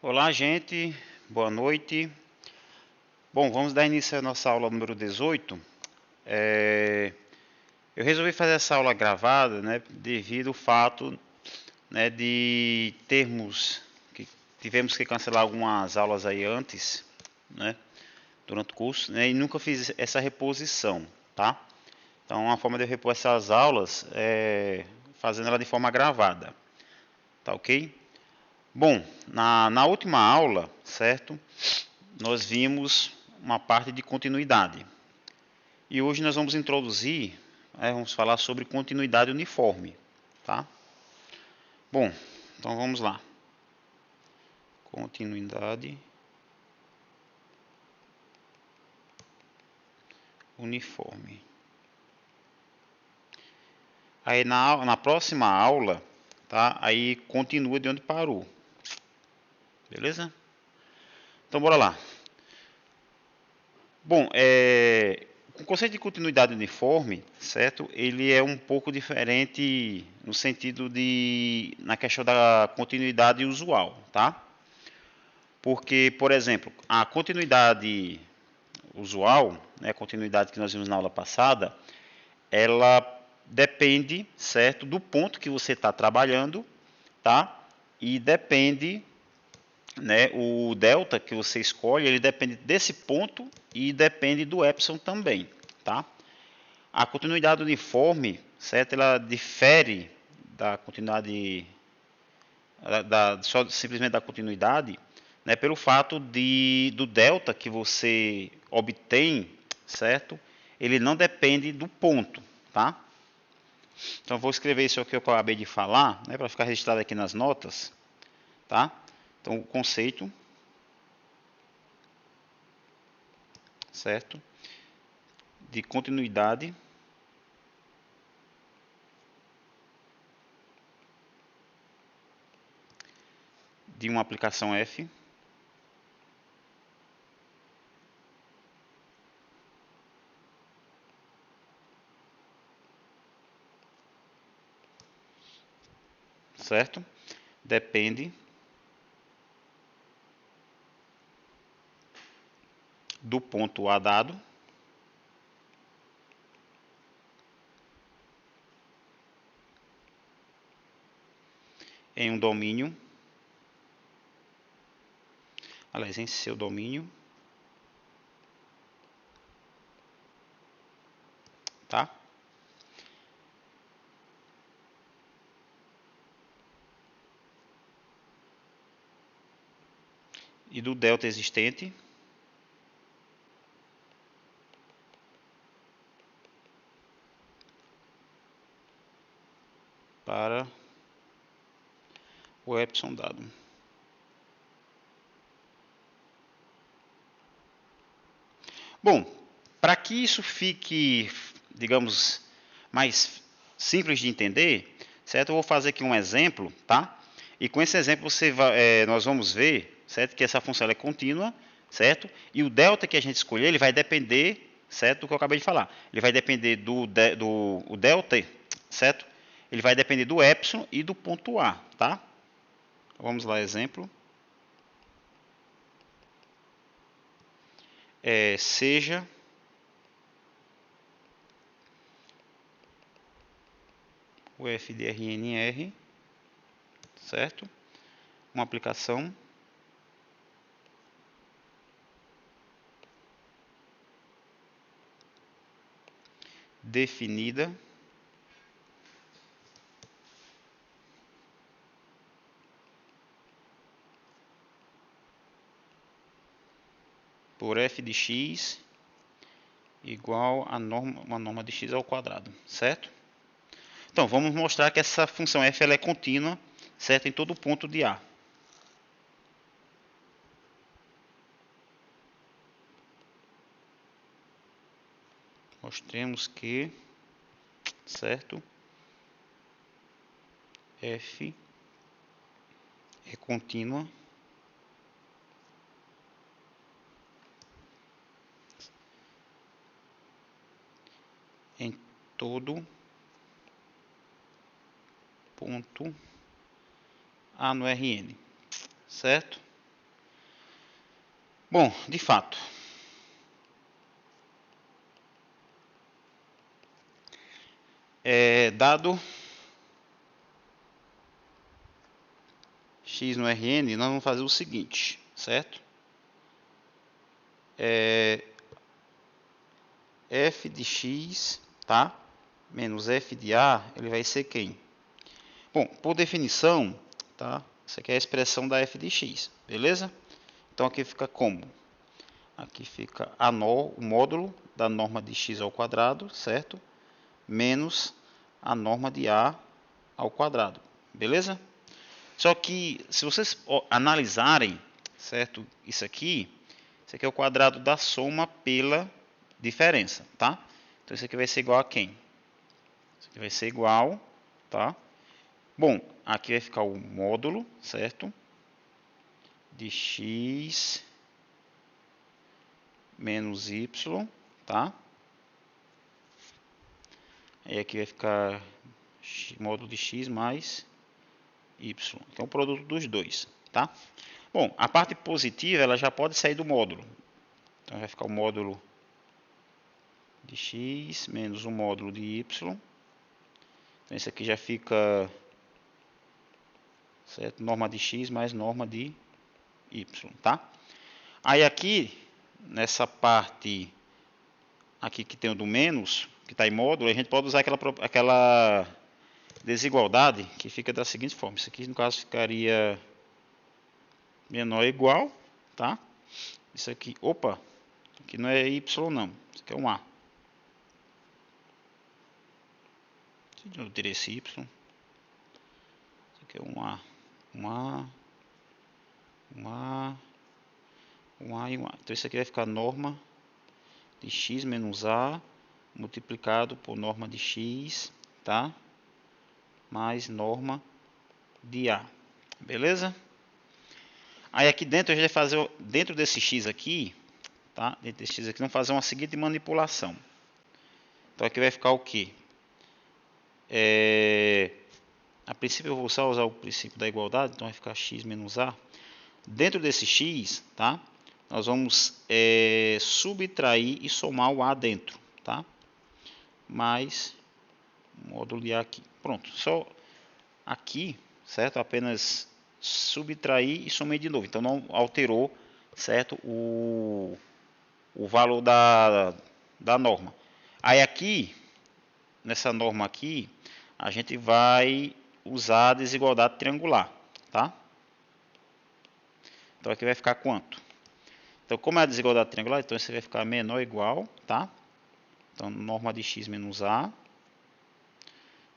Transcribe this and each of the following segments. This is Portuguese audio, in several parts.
Olá, gente. Boa noite. Bom, vamos dar início à nossa aula número 18. Eu resolvi fazer essa aula gravada, né, devido ao fato, né, de tivemos que cancelar algumas aulas aí antes, né, durante o curso, né, e nunca fiz essa reposição, tá? Então, a forma de eu repor essas aulas é fazendo ela de forma gravada, tá ok? Bom, na última aula, certo? Nós vimos uma parte de continuidade. E hoje nós vamos introduzir, vamos falar sobre continuidade uniforme, tá? Bom, então vamos lá. Continuidade uniforme. Aí na próxima aula, tá? Aí continua de onde parou. Beleza? Então bora lá. Bom, o conceito de continuidade uniforme, certo? Ele é um pouco diferente no sentido na questão da continuidade usual, tá? Porque, por exemplo, a continuidade usual, né, a continuidade que nós vimos na aula passada, ela depende, certo, do ponto que você está trabalhando, tá? E depende, né, o delta que você escolhe, ele depende desse ponto e depende do epsilon também, tá? A continuidade uniforme, certo, ela difere da continuidade só simplesmente da continuidade, né, pelo fato do delta que você obtém, certo? Ele não depende do ponto, tá? Então vou escrever isso aqui que eu acabei de falar, né, para ficar registrado aqui nas notas, tá? Então o conceito, certo? De continuidade de uma aplicação F certo? Depende do ponto A dado em um domínio, aliás, em seu domínio, tá? E do delta existente para o epsilon dado. Bom, para que isso fique, digamos, mais simples de entender, certo? Eu vou fazer aqui um exemplo, tá? E com esse exemplo nós vamos ver, certo, que essa função é contínua, certo? E o delta que a gente escolher, ele vai depender, certo, do que eu acabei de falar. Ele vai depender o delta, certo? Ele vai depender do epsilon e do ponto A, tá? Vamos lá, exemplo. Seja o f de RNR, certo? Uma aplicação definida por f de x igual a uma norma de x ao quadrado, certo? Então, vamos mostrar que essa função f ela é contínua, certo, em todo ponto de A. Mostremos que, certo, f é contínua em todo ponto A no Rn, certo? Bom, de fato, dado x no Rn, nós vamos fazer o seguinte, certo? F de x, tá? Menos f de a, ele vai ser quem? Bom, por definição, tá? Isso aqui é a expressão da f de x, beleza? Então aqui fica como? Aqui fica o módulo da norma de x ao quadrado, certo? Menos a norma de a ao quadrado, beleza? Só que se vocês analisarem, certo? Isso aqui é o quadrado da soma pela diferença, tá? Então isso aqui vai ser igual a quem? Isso aqui vai ser igual, tá? Bom, aqui vai ficar o módulo, certo? De x menos y, tá? Aí aqui vai ficar módulo de x mais y, que é o produto dos dois, tá? Bom, a parte positiva ela já pode sair do módulo. Então vai ficar o módulo de x menos o módulo de y. Então isso aqui já fica, certo? Norma de x mais norma de y, tá? Aí aqui, nessa parte aqui que tem o do menos, que está em módulo, a gente pode usar aquela desigualdade que fica da seguinte forma. Isso aqui no caso ficaria menor ou igual, tá? Isso aqui, opa, aqui não é y não, isso aqui é um a. Eu tirei esse y. Isso aqui é um a e um a. Então isso aqui vai ficar norma de x menos a multiplicado por norma de x, tá? Mais norma de a, beleza? Aí aqui dentro a gente vai fazer, dentro desse x aqui, tá? Dentro desse x aqui, vamos fazer uma seguinte manipulação. Então aqui vai ficar o que? A princípio eu vou só usar o princípio da igualdade, então vai ficar x menos a. Dentro desse x, tá? Nós vamos subtrair e somar o a dentro, tá? Mais módulo de a aqui. Pronto, só aqui, certo? Apenas subtrair e somei de novo. Então não alterou, certo? O valor da norma. Aí aqui, nessa norma aqui, a gente vai usar a desigualdade triangular, tá? Então aqui vai ficar quanto? Então como é a desigualdade triangular, então isso vai ficar menor ou igual, tá? Então norma de x menos a.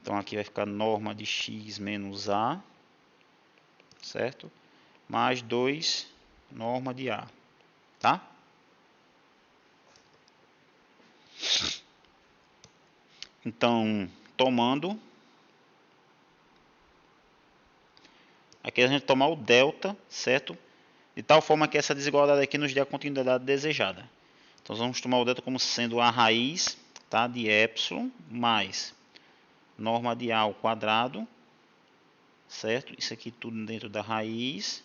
Então aqui vai ficar norma de x menos a, certo? Mais 2 norma de a, tá? Então, tomando, aqui a gente tomar o delta, certo? De tal forma que essa desigualdade aqui nos dê a continuidade desejada. Então vamos tomar o delta como sendo a raiz, tá, de epsilon mais norma de a ao quadrado, certo? Isso aqui tudo dentro da raiz,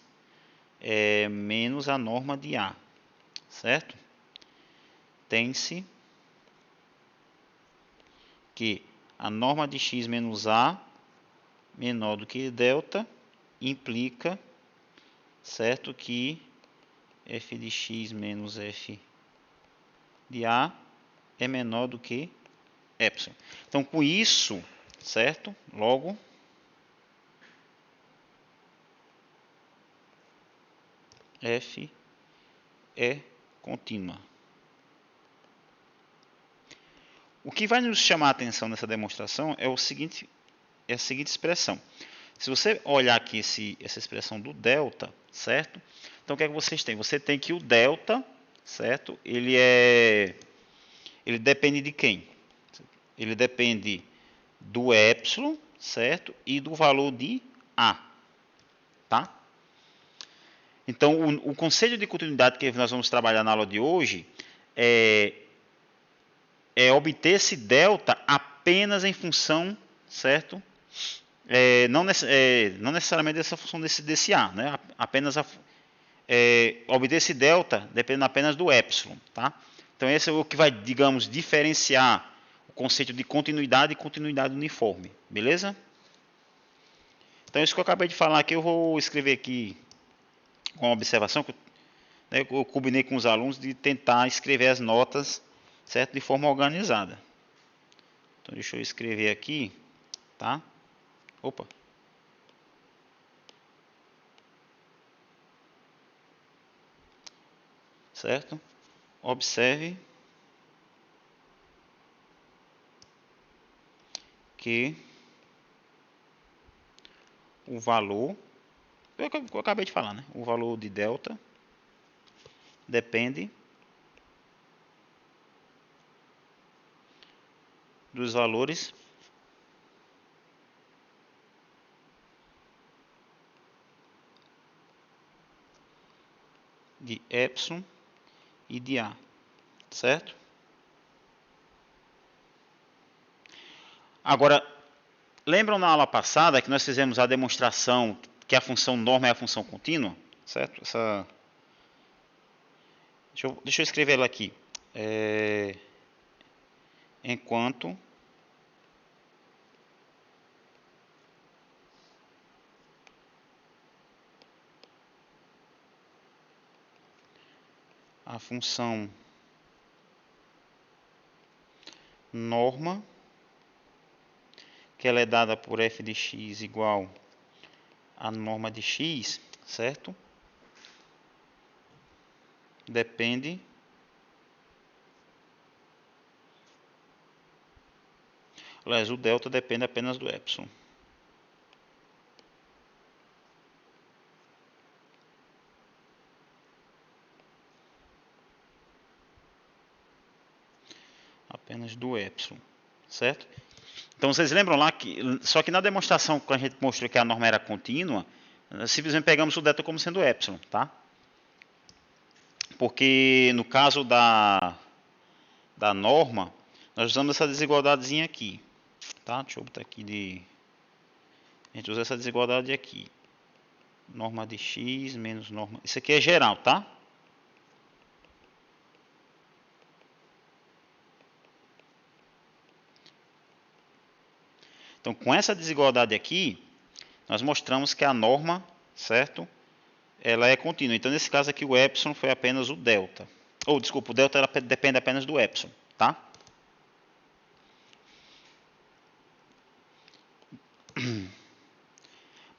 menos a norma de a, certo? Tem-se que a norma de x menos a menor do que delta implica, certo, que f de x menos f de a é menor do que epsilon. Então, com isso, certo, logo f é contínua. O que vai nos chamar a atenção nessa demonstração é a seguinte expressão. Se você olhar aqui essa expressão do delta, certo? Então o que é que vocês têm? Você tem que o delta, certo? Ele depende de quem? Ele depende do epsilon, certo? E do valor de a, tá? Então o conceito de continuidade que nós vamos trabalhar na aula de hoje é obter esse delta apenas em função, certo? Não necessariamente dessa função desse A, né? Apenas obter esse delta dependendo apenas do epsilon, tá? Então esse é o que vai, digamos, diferenciar o conceito de continuidade e continuidade uniforme, beleza? Então isso que eu acabei de falar aqui, eu vou escrever aqui com uma observação que eu combinei com os alunos de tentar escrever as notas, certo? De forma organizada. Então deixa eu escrever aqui, tá? Opa. Certo? Observe que o valor, eu acabei de falar, né? O valor de delta depende dos valores de epsilon e de a, certo? Agora, lembram na aula passada que nós fizemos a demonstração que a função norma é a função contínua, certo? Deixa eu escrever ela aqui. Enquanto a função norma, que ela é dada por f de x igual a norma de x, certo? Depende aliás, o delta depende apenas do epsilon. Apenas do epsilon, certo? Então vocês lembram lá que, só que na demonstração que a gente mostrou que a norma era contínua, simplesmente pegamos o delta como sendo epsilon, tá? Porque no caso da norma, nós usamos essa desigualdadezinha aqui, tá? Deixa eu botar aqui a gente usa essa desigualdade aqui. Norma de x menos norma... Isso aqui é geral, tá? Então, com essa desigualdade aqui, nós mostramos que a norma, certo? Ela é contínua. Então, nesse caso aqui, o epsilon foi apenas o delta. Ou, desculpa, o delta ela depende apenas do epsilon, tá?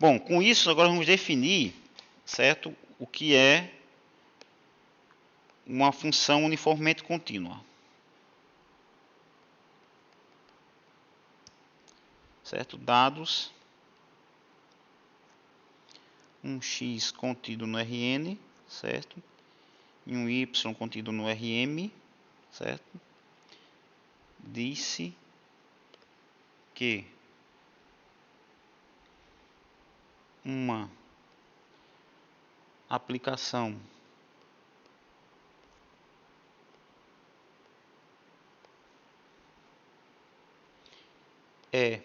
Bom, com isso, agora vamos definir, certo? O que é uma função uniformemente contínua. Certo? Dados um x contido no Rn, certo? E um y contido no Rm, certo? Disse que uma aplicação é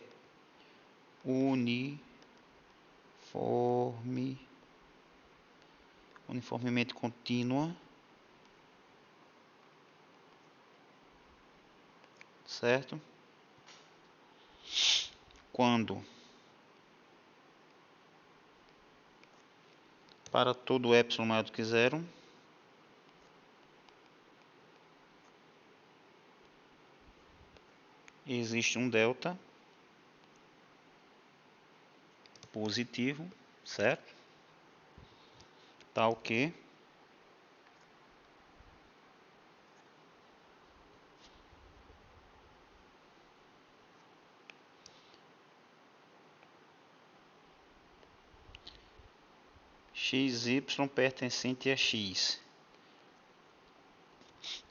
uniformemente contínua, certo? Quando para todo epsilon maior do que zero, existe um delta positivo, certo? Tal que xy pertencente a x,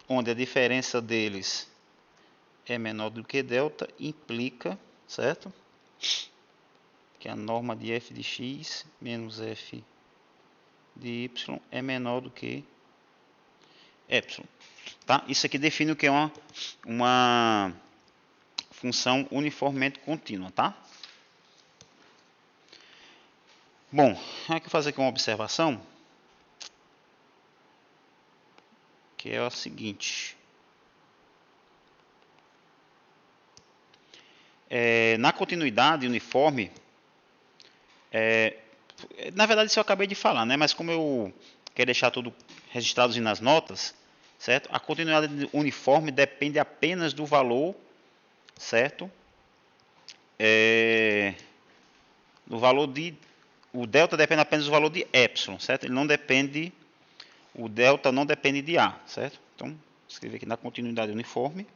onde a diferença deles é menor do que delta, implica, certo? Que a norma de f de x menos f de y é menor do que epsilon. Tá? Isso aqui define o que é uma função uniformemente contínua, tá? Bom, aqui eu vou fazer aqui uma observação. que é o seguinte. Na continuidade uniforme, na verdade isso eu acabei de falar, né? Mas como eu quero deixar tudo registrado nas notas, certo? A continuidade uniforme depende apenas do valor, certo? Do valor de... O delta depende apenas do valor de epsilon, certo? Ele não depende... O delta não depende de A, certo? Então, vou escrever aqui na continuidade uniforme.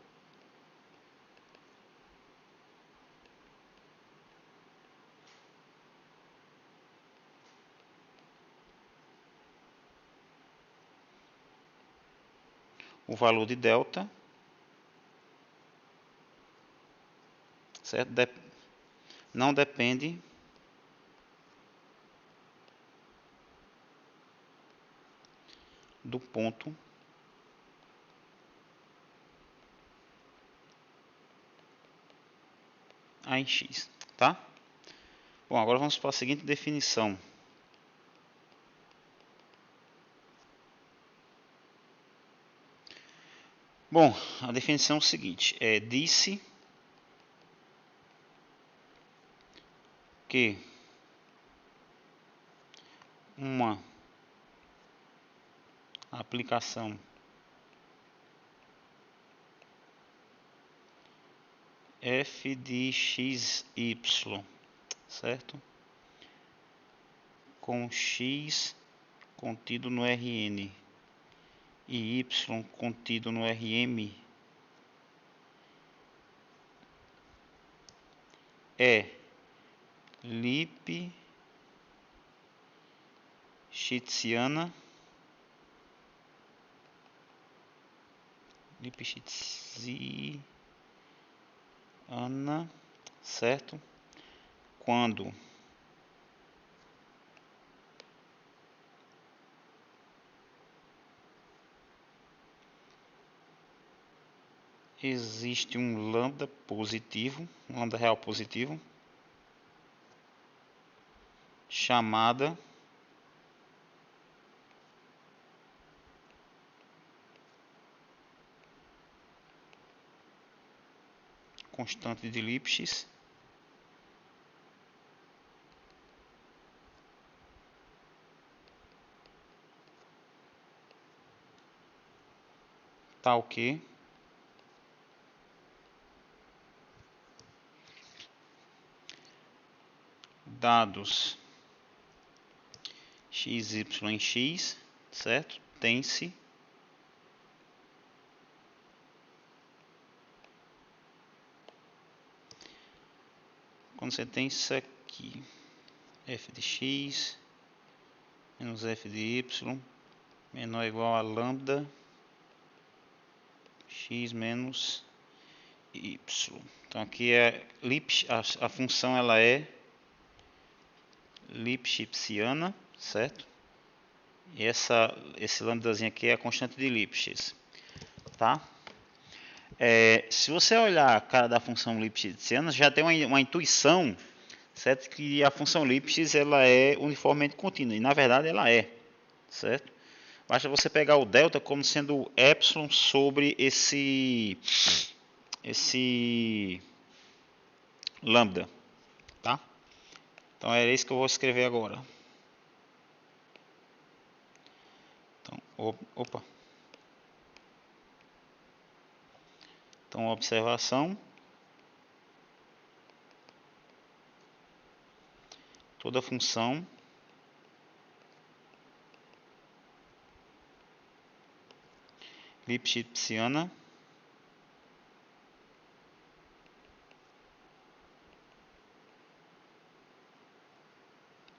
O valor de delta, certo? Não depende do ponto A em X, tá? Bom, agora vamos para a seguinte definição. Bom, a definição é o seguinte, disse que uma aplicação f de x, y, certo? Com x contido no Rn e y contido no Rm é Lipschitziana, certo? Quando existe um lambda positivo, um lambda real positivo, chamada constante de Lipschitz, tal que dados x, y em x, certo? Tem-se quando você tem isso aqui, f de x menos f de y menor ou igual a lambda x menos y. Então aqui é a função ela é Lipschitziana, certo? E esse lambdazinho aqui é a constante de Lipschitz, tá? Se você olhar a cara da função Lipschitziana, já tem uma intuição, certo? Que a função Lipschitz ela é uniformemente contínua, e na verdade ela é, certo? Basta você pegar o delta como sendo epsilon sobre esse lambda, tá? Então é isso que eu vou escrever agora. Então, opa. Então, observação. Toda função Lipschitziana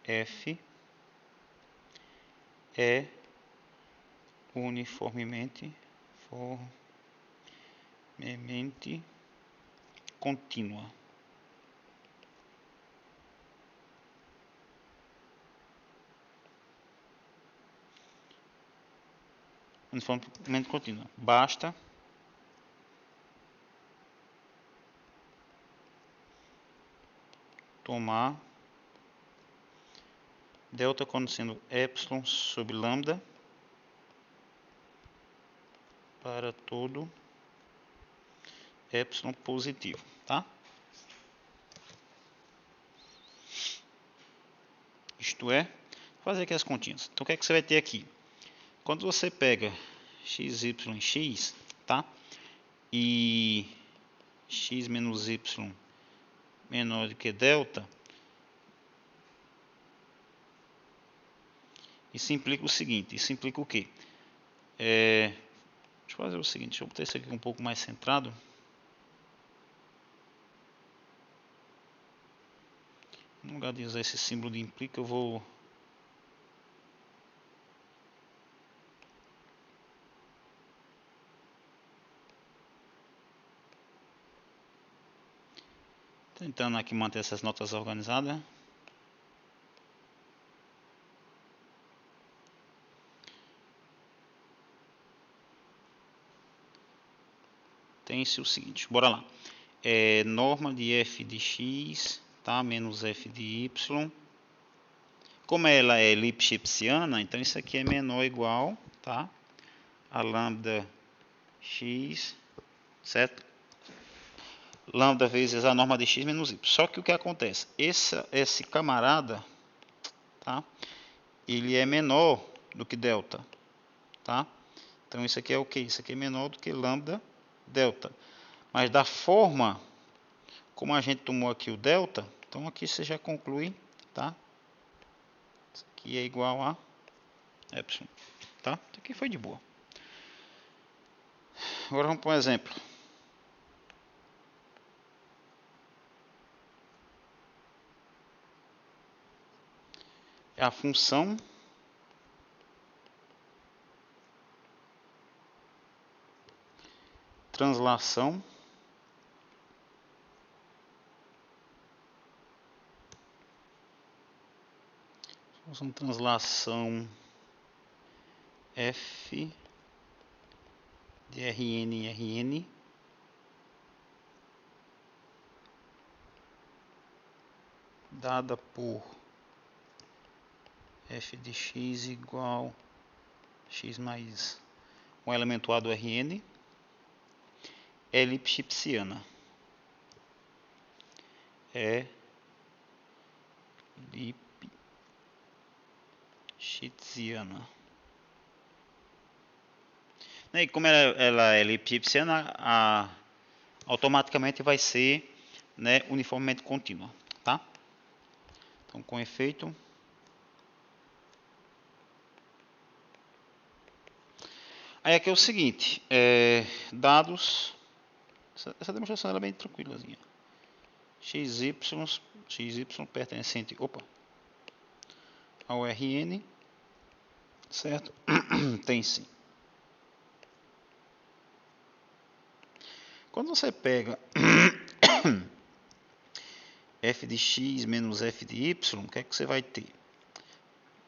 f é uniformemente contínua. Uniformemente contínua. Basta tomar delta como sendo epsilon sobre lambda para todo epsilon positivo, tá? Isto é, fazer aqui as continhas. Então, o que é que você vai ter aqui? Quando você pega x, y, x, tá? E x menos y menor do que delta, isso implica o seguinte, isso implica o quê? Deixa eu fazer o seguinte, deixa eu botar isso aqui um pouco mais centrado. No lugar de usar esse símbolo de implica, eu vou tentando aqui manter essas notas organizadas. Tem-se o seguinte, bora lá. Norma de f de x, tá? Menos f de y. Como ela é lipschitziana, então isso aqui é menor ou igual, tá? A lambda x, certo? Lambda vezes a norma de x menos y. Só que o que acontece? Esse camarada, tá? Ele é menor do que delta, tá? Então isso aqui é o que? Isso aqui é menor do que lambda delta. Mas da forma como a gente tomou aqui o delta, então aqui você já conclui, tá? Isso aqui é igual a epsilon, tá? Isso aqui foi de boa. Agora vamos para um exemplo. É a função translação f de Rn em Rn dada por f de x igual x mais um elemento A do Rn é lipschitziana. É lipschitziana. E como ela é lipschitziana, automaticamente vai ser, né, uniformemente contínua, tá? Então, com efeito, aí aqui é o seguinte, dados, essa demonstração ela é bem tranquilazinha. xy pertencente, ao Rn, certo? Tem sim. Quando você pega f de x menos f de y, o que é que você vai ter?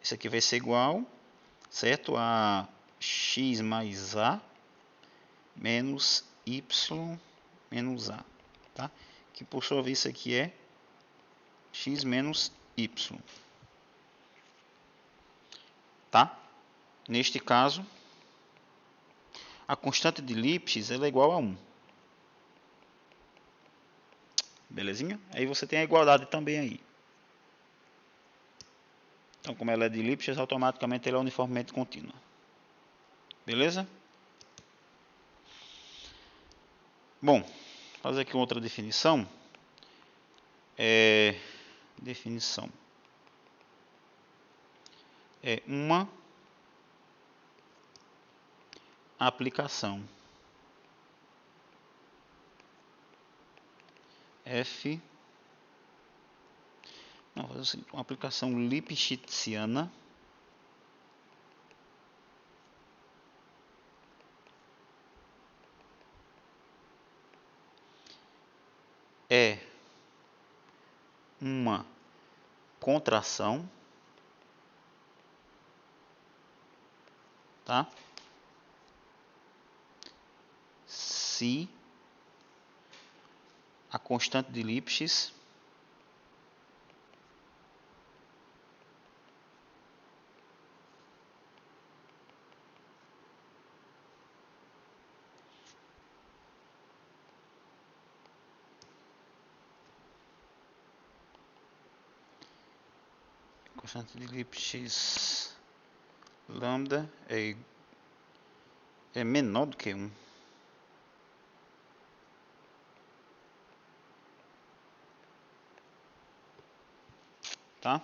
Isso aqui vai ser igual, certo? A x mais a menos y menos a, tá? Que por sua vez isso aqui é x menos y, tá? Neste caso, a constante de Lipschitz ela é igual a 1. Belezinha? Aí você tem a igualdade também aí. Então, como ela é de Lipschitz, automaticamente ela é uniformemente contínua. Beleza? Bom, vou fazer aqui outra definição. Definição é uma aplicação f, não, fazer assim, uma aplicação lipschitziana é uma contração, tá? Se a constante de Lipschitz constante de Lipschitz lambda é menor do que 1. Tá?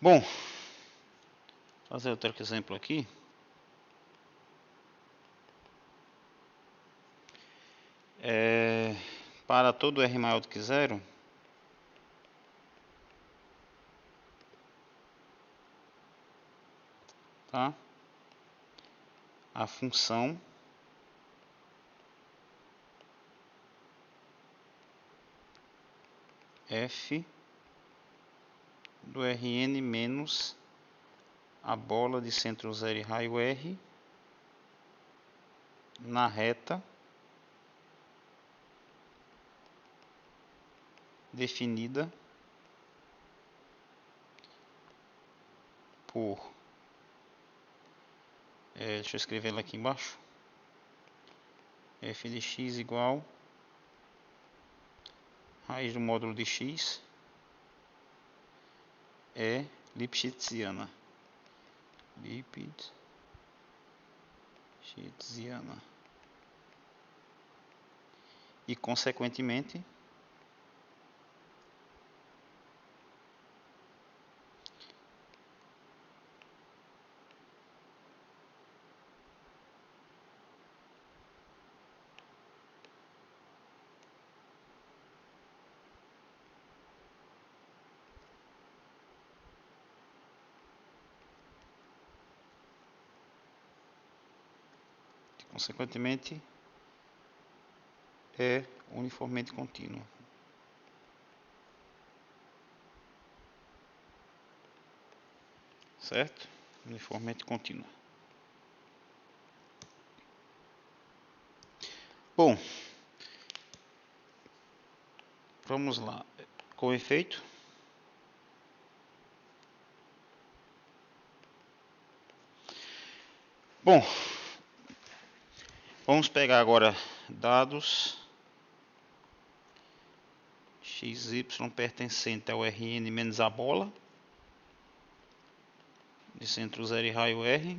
Bom, vou fazer outro exemplo aqui. Para todo R maior do que 0, tá? A função f do Rn menos a bola de centro 0 e raio R na reta definida por, deixa eu escrever ela aqui embaixo, f de x igual raiz do módulo de x é Lipschitziana. E consequentemente é uniformemente contínua. Certo? Uniformemente contínua. Bom, vamos lá. Com efeito, bom, vamos pegar agora dados xy pertencente ao Rn menos a bola de centro 0 e raio R,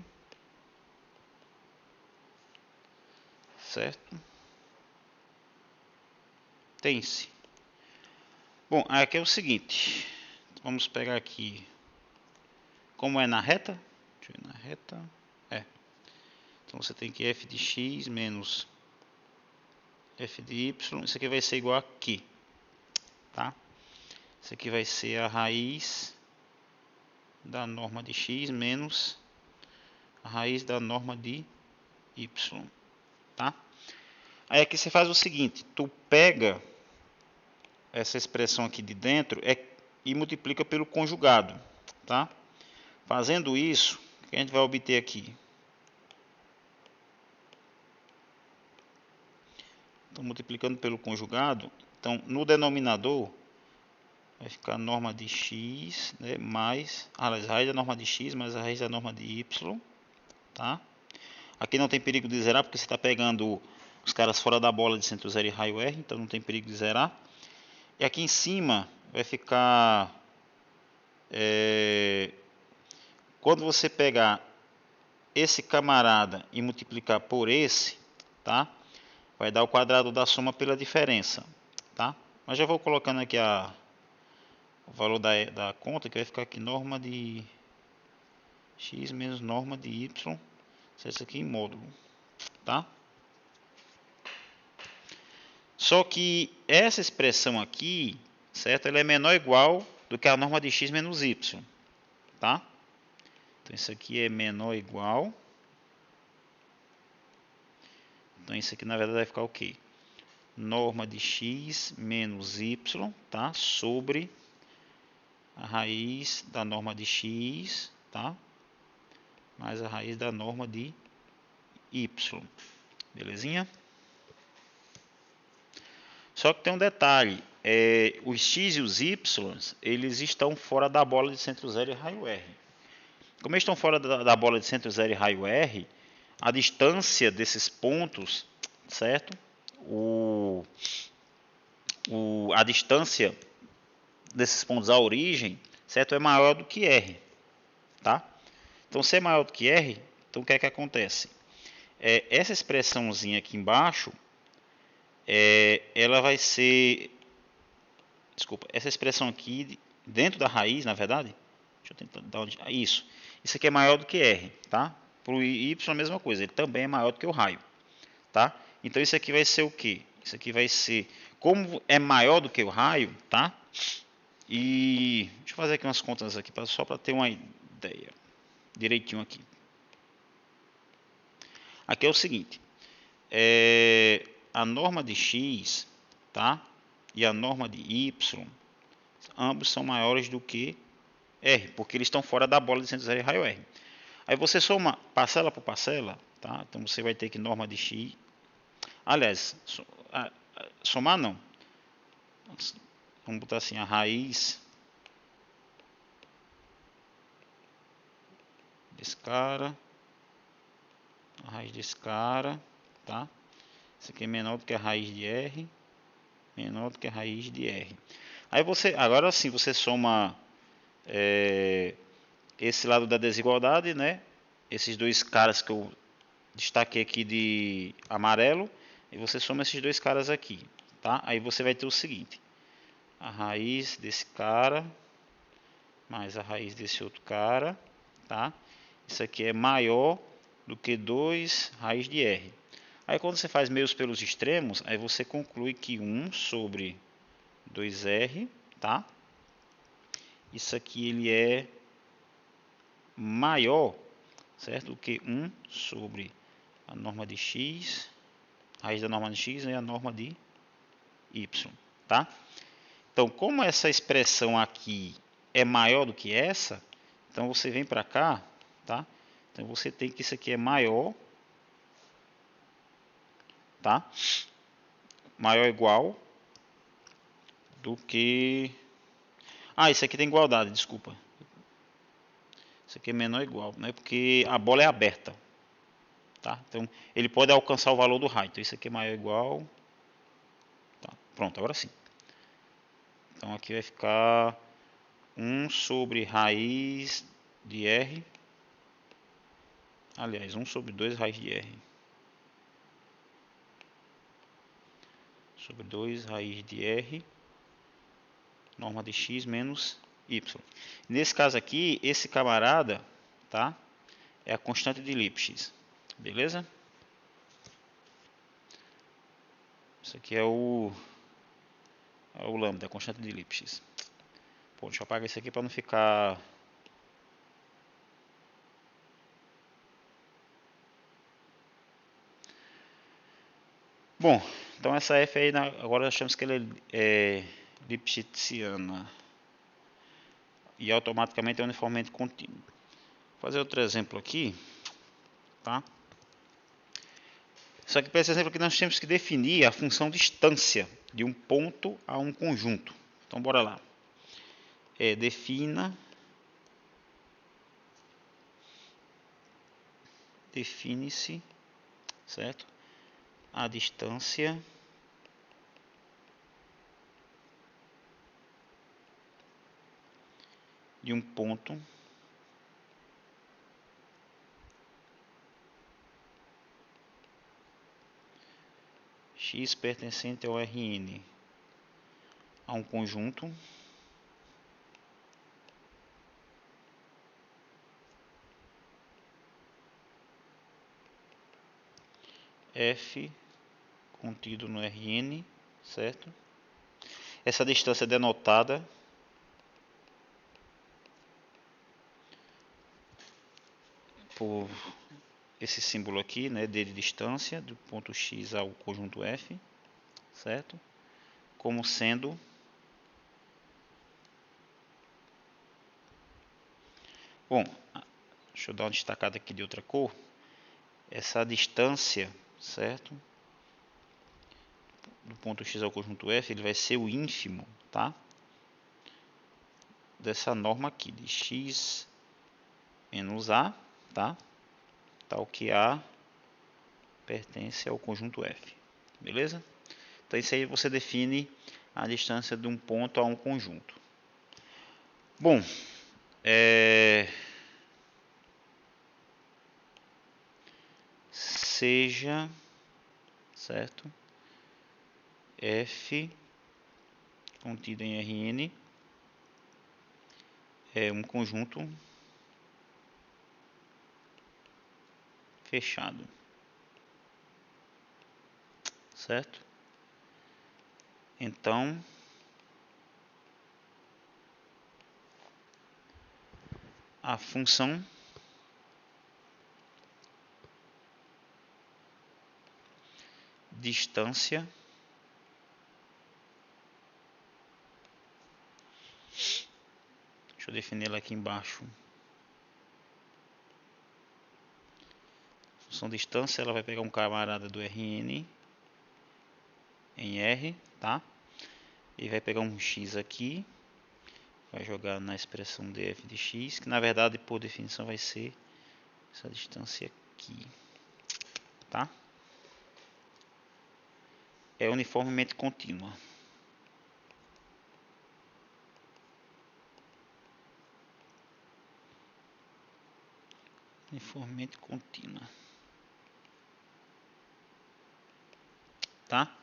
certo? Tem-se. Bom, aqui é o seguinte, vamos pegar aqui, como é na reta, deixa eu ver na reta, então você tem que f de x menos f de y, isso aqui vai ser igual a aqui, tá? Isso aqui vai ser a raiz da norma de x menos a raiz da norma de y, tá? Aí aqui você faz o seguinte, tu pega essa expressão aqui de dentro e multiplica pelo conjugado, tá? Fazendo isso, o que a gente vai obter aqui? Então, multiplicando pelo conjugado, então no denominador vai ficar a norma de x, né, mais a raiz da norma de x mais a raiz da norma de y, tá? Aqui não tem perigo de zerar, porque você está pegando os caras fora da bola de centro 0 e raio R, então não tem perigo de zerar. E aqui em cima vai ficar, quando você pegar esse camarada e multiplicar por esse, tá? Vai dar o quadrado da soma pela diferença, tá? Mas já vou colocando aqui o valor da conta, que vai ficar aqui norma de x menos norma de y, isso aqui em módulo, tá? Só que essa expressão aqui, certo? Ela é menor ou igual do que a norma de x menos y, tá? Então isso aqui é menor ou igual. Então isso aqui na verdade vai ficar o quê? Norma de x menos y, tá? Sobre a raiz da norma de x, tá? Mais a raiz da norma de y. Belezinha? Só que tem um detalhe, os x e os y, eles estão fora da bola de centro 0 e raio R. Como eles estão fora da bola de centro 0 e raio R, a distância desses pontos, certo? a distância desses pontos à origem, certo, é maior do que R, tá? Então, se é maior do que R, então o que é que acontece? Essa expressãozinha aqui embaixo, ela vai ser, desculpa, essa expressão aqui dentro da raiz, na verdade, deixa eu tentar dar onde, isso aqui é maior do que R, tá? Para o Y a mesma coisa, ele também é maior do que o raio, tá? Então isso aqui vai ser o quê? Isso aqui vai ser, como é maior do que o raio, tá? E deixa eu fazer aqui umas contas aqui, só para ter uma ideia direitinho aqui. Aqui é o seguinte, a norma de x, tá? E a norma de y, ambos são maiores do que R, porque eles estão fora da bola de centro zero e raio R. Aí você soma parcela por parcela, tá? Então você vai ter que norma de x, aliás, somar não, vamos botar assim, a raiz desse cara, a raiz desse cara, tá? Isso aqui é menor do que a raiz de R, menor do que a raiz de R. Aí você, agora sim, você soma esse lado da desigualdade, né? Esses dois caras que eu destaquei aqui de amarelo, e você soma esses dois caras aqui, tá? Aí você vai ter o seguinte, a raiz desse cara mais a raiz desse outro cara, tá? Isso aqui é maior do que 2 raiz de R. Aí quando você faz meios pelos extremos, aí você conclui que 1 sobre 2R, tá? Isso aqui ele é maior, certo? Do que 1 sobre a norma de x, raiz da norma de x é a norma de y, tá? Então, como essa expressão aqui é maior do que essa, então você vem para cá, tá? Então você tem que isso aqui é maior, tá? Maior ou igual do que... isso aqui tem igualdade, desculpa. Isso aqui é menor ou igual, né? Porque a bola é aberta, tá? Então ele pode alcançar o valor do raio. Então isso aqui é maior ou igual. Tá, pronto, agora sim. Então aqui vai ficar 1 sobre raiz de R. Aliás, 1 sobre 2 raiz de R. Sobre 2 raiz de R, norma de x menos y. Nesse caso aqui, esse camarada, tá? É a constante de Lipschitz, beleza? Isso aqui é o lambda, a constante de Lipschitz. Pô, deixa eu apagar isso aqui para não ficar... Bom, então essa F aí, agora achamos que ela é Lipschitziana. E automaticamente é uniformemente contínuo. Vou fazer outro exemplo aqui, tá? Só que para esse exemplo aqui nós temos que definir a função distância de um ponto a um conjunto. Então bora lá. Define-se, certo? A distância de um ponto x pertencente ao Rn a um conjunto f contido no Rn, certo? Essa distância é denotada por esse símbolo aqui, né, de distância do ponto x ao conjunto f, certo? Como sendo bom, deixa eu dar uma destacada aqui de outra cor. Essa distância, certo? Do ponto x ao conjunto f, ele vai ser o ínfimo, tá? Dessa norma aqui de x menos a, tá? Tal que a pertence ao conjunto f, beleza? Então isso aí você define a distância de um ponto a um conjunto. Bom, seja, certo, f contido em Rn é um conjunto fechado, certo? Então, a função distância deixa eu definir ela aqui embaixo. A função distância, ela vai pegar um camarada do Rn em R, tá? E vai pegar um x aqui, vai jogar na expressão df de x, que na verdade por definição vai ser essa distância aqui, tá? É uniformemente contínua. Uniformemente contínua, tá?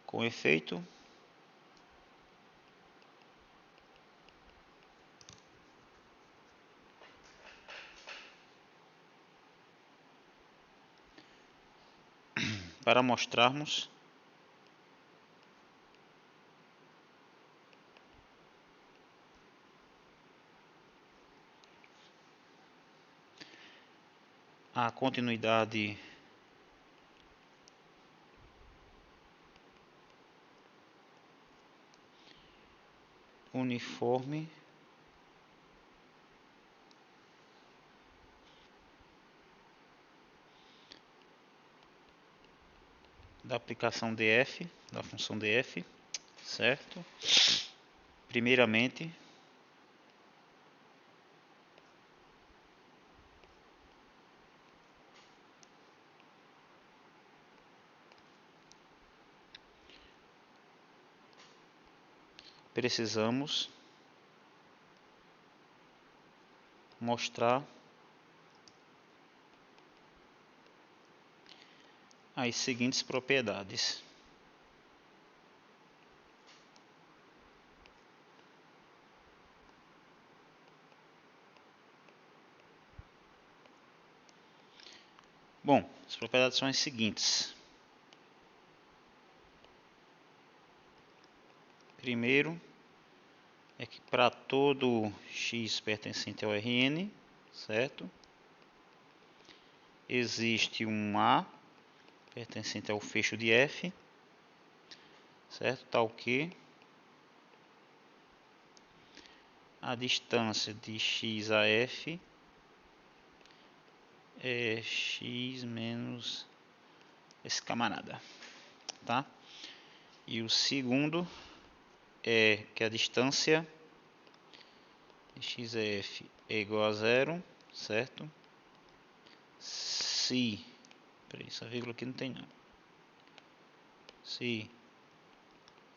Com efeito, para mostrarmos a continuidade uniforme da aplicação df, da função df, certo? Primeiramente, precisamos mostrar as seguintes propriedades. Bom, as propriedades são as seguintes. Primeiro, é que para todo x pertencente ao Rn, certo? Existe um A pertencente ao fecho de F, certo? Tal que a distância de x a F é x menos esse camarada, tá? E o segundo é que a distância de x a F é igual a zero, certo? Se, peraí, essa vírgula aqui não tem não. Se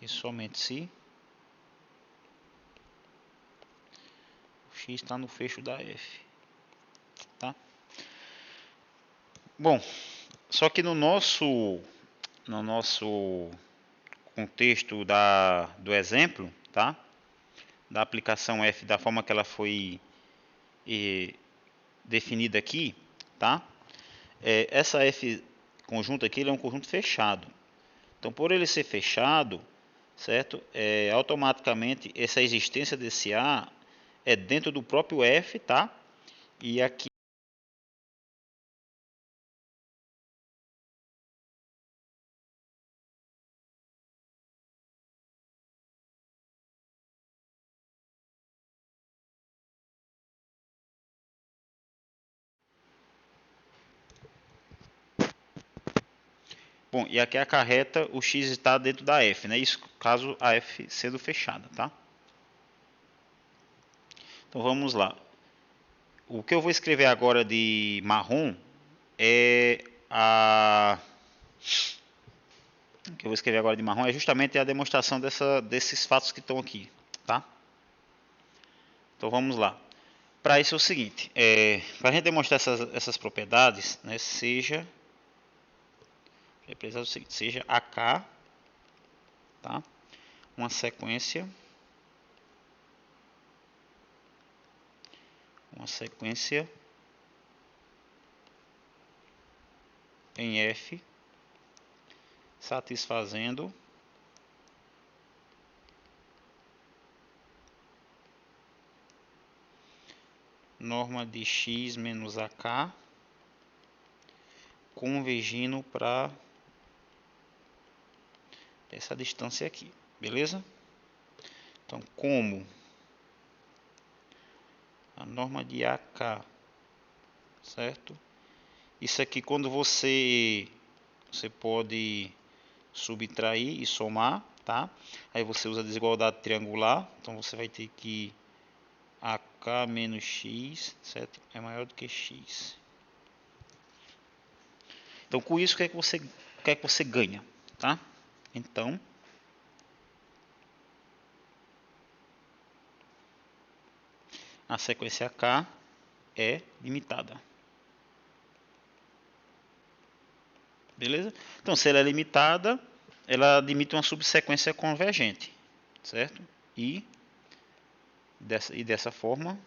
e somente se o x está no fecho da F, tá? Bom, só que no nosso contexto do exemplo, tá? Da aplicação F da forma que ela foi definida aqui, tá? Essa F conjunto aqui ele é um conjunto fechado. Então, por ele ser fechado, certo? Automaticamente essa existência desse A é dentro do próprio F, tá? E aqui bom, e aqui acarreta o x está dentro da F, né? Isso caso a F sendo fechada, tá? Então vamos lá. O que eu vou escrever agora de marrom é a... O que eu vou escrever agora de marrom é justamente a demonstração desses fatos que estão aqui, tá? Então vamos lá. Para isso é o seguinte, para a gente demonstrar essas propriedades, né, seja o seguinte, seja AK, tá? Uma sequência em F satisfazendo norma de x menos AK convergindo para essa distância aqui, beleza? Então, como a norma de AK, certo? Isso aqui, quando você pode subtrair e somar, tá? Aí você usa a desigualdade triangular, então você vai ter que AK menos x, certo? É maior do que x. Então, com isso, o que é que você ganha, tá? Então, a sequência K é limitada. Beleza? Então, se ela é limitada, ela admite uma subsequência convergente, certo? E dessa forma,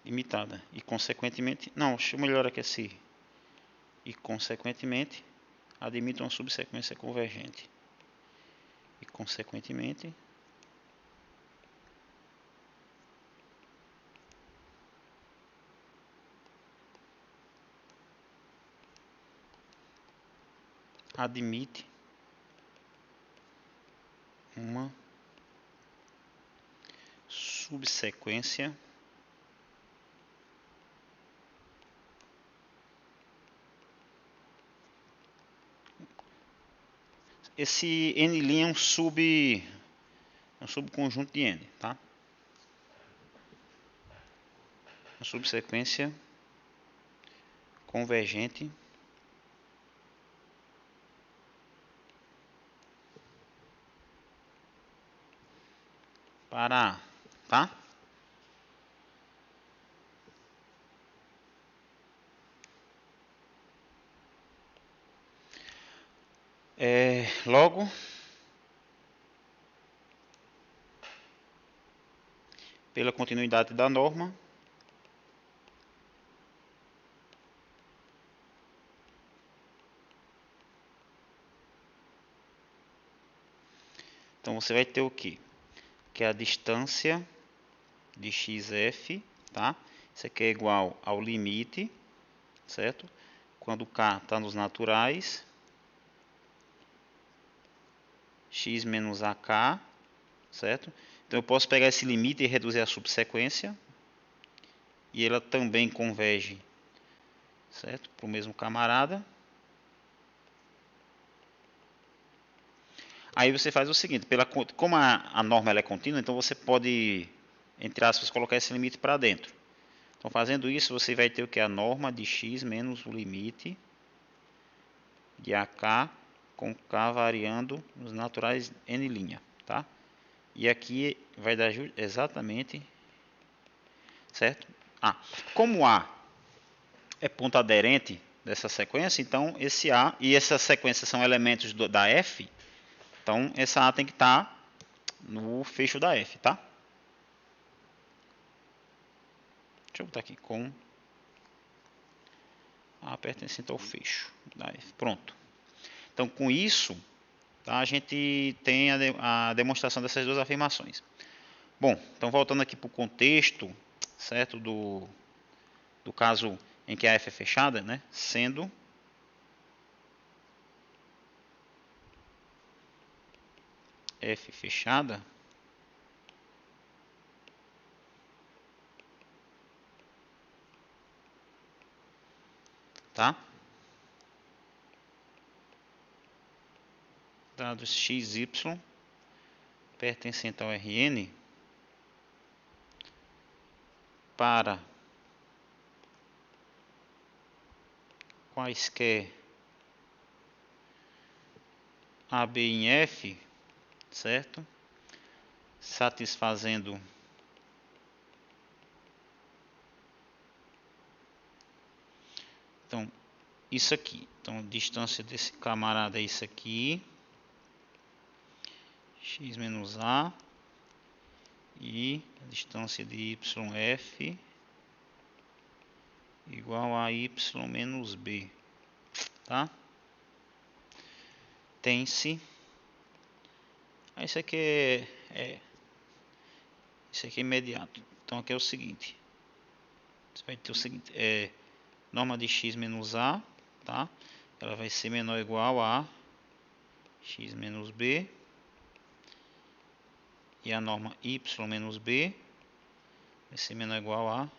limitada. E consequentemente, não, deixa eu melhorar aqui assim. E consequentemente, admite uma subsequência convergente. E consequentemente, admite uma subsequência esse n' é um subconjunto de n, tá? Uma subsequência convergente para A, tá? Logo, pela continuidade da norma, então você vai ter o quê? Que é a distância de xf, tá? Isso aqui é igual ao limite, certo? Quando k está nos naturais, x menos ak, certo? Então eu posso pegar esse limite e reduzir a subsequência, e ela também converge, certo? Para o mesmo camarada. Aí você faz o seguinte, como a norma ela é contínua, então você pode, entre aspas, colocar esse limite para dentro. Então, fazendo isso, você vai ter o que? A norma de x menos o limite de AK com K variando nos naturais n', tá? E aqui vai dar exatamente, certo? Como A é ponto aderente dessa sequência, então esse A e essa sequência são elementos da F, então essa A tem que estar no fecho da F, tá? Deixa eu botar aqui com A pertencente ao fecho da F. Pronto. Então, com isso, tá, a gente tem a demonstração dessas duas afirmações. Bom, então voltando aqui para o contexto, certo, do caso em que a F é fechada, né, sendo F fechada, tá? Dados x, y pertencente ao Rn para quaisquer A, B em F, certo? Satisfazendo então isso aqui. Então a distância desse camarada é isso aqui, x menos a, e a distância de YF igual a y menos b, tá? Tem-se, isso aqui isso aqui é imediato. Então aqui é o seguinte, você vai ter o seguinte, norma de x menos a, tá? Ela vai ser menor ou igual a x menos b, e a norma y menos b vai ser menor ou igual a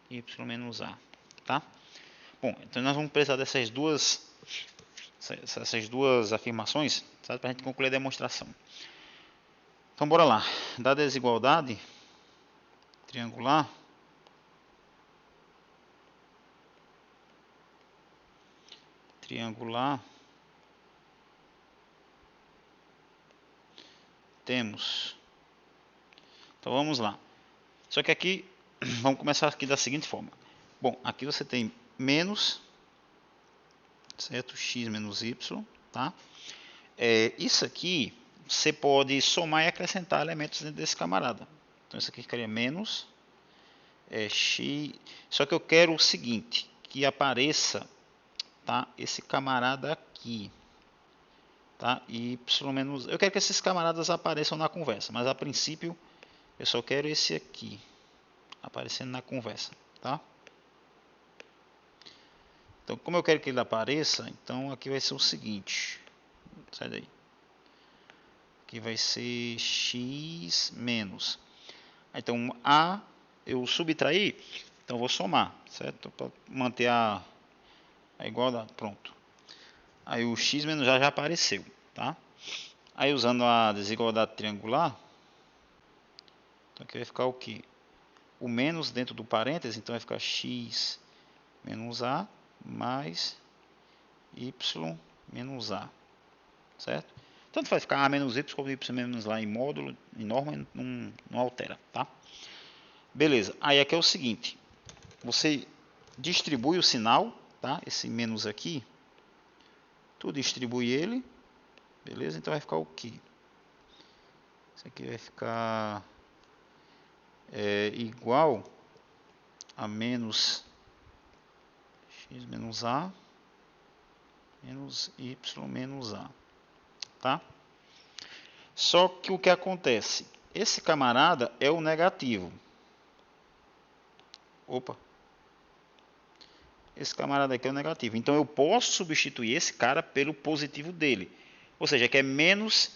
y menos a, tá? Bom, então nós vamos precisar dessas duas afirmações, para a gente concluir a demonstração. Então bora lá. Dada a desigualdade triangular, temos, então vamos lá. Só que aqui vamos começar aqui da seguinte forma. Bom, aqui você tem menos, certo? X menos y, tá? Isso aqui você pode somar e acrescentar elementos dentro desse camarada. Então isso aqui ficaria menos x. Só que eu quero o seguinte, que apareça, tá, esse camarada aqui, tá? Y menos. Eu quero que esses camaradas apareçam na conversa, mas a princípio eu só quero esse aqui aparecendo na conversa, tá? Então, como eu quero que ele apareça, então aqui vai ser o seguinte, sai daí. Aqui vai ser x menos. Então, a eu subtrair, então eu vou somar, certo? Para manter a igualdade, pronto. Aí o x menos a já apareceu, tá? Aí usando a desigualdade triangular, então aqui vai ficar o que? O menos dentro do parêntese, então vai ficar x menos a mais y menos a, certo? Tanto vai ficar a menos y como y menos lá em módulo, em norma, não altera, tá? Beleza, aí aqui é o seguinte, você distribui o sinal, tá? Esse menos aqui, tu distribui ele, beleza? Então vai ficar o que? Isso aqui vai ficar igual a menos x menos a menos y menos a, tá? Só que o que acontece? Esse camarada é o negativo. Opa. Esse camarada aqui é o negativo. Então eu posso substituir esse cara pelo positivo dele. Ou seja, que é menos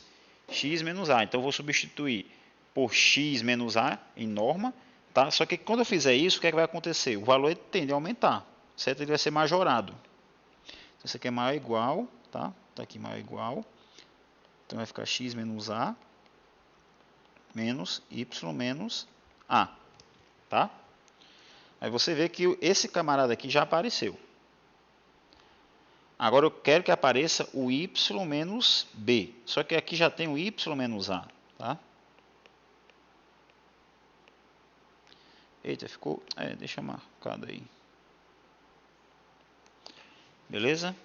x menos a. Então eu vou substituir por x menos a em norma, tá? Só que quando eu fizer isso, o que é que vai acontecer? O valor tende a aumentar, certo? Ele vai ser majorado. Então isso aqui é maior ou igual, tá? Tá aqui maior ou igual. Então vai ficar x menos a menos y menos a, tá? Aí você vê que esse camarada aqui já apareceu. Agora eu quero que apareça o y menos b. Só que aqui já tem o y menos a, tá? Eita, ficou... deixa marcado aí. Beleza?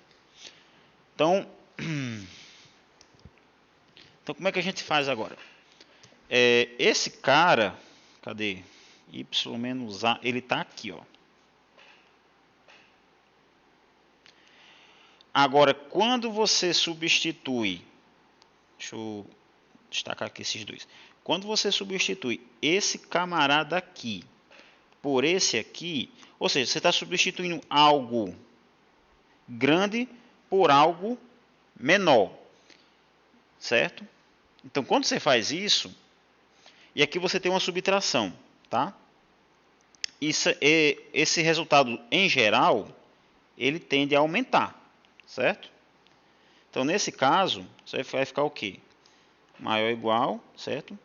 Então como é que a gente faz agora? Esse cara, cadê? Y menos a, ele está aqui, ó. Agora, quando você substitui, deixa eu destacar aqui esses dois. Quando você substitui esse camarada aqui por esse aqui, ou seja, você está substituindo algo grande por algo menor, certo? Então, quando você faz isso, e aqui você tem uma subtração, tá? Esse resultado, em geral, ele tende a aumentar, certo? Então, nesse caso, você vai ficar o quê? Maior ou igual, certo?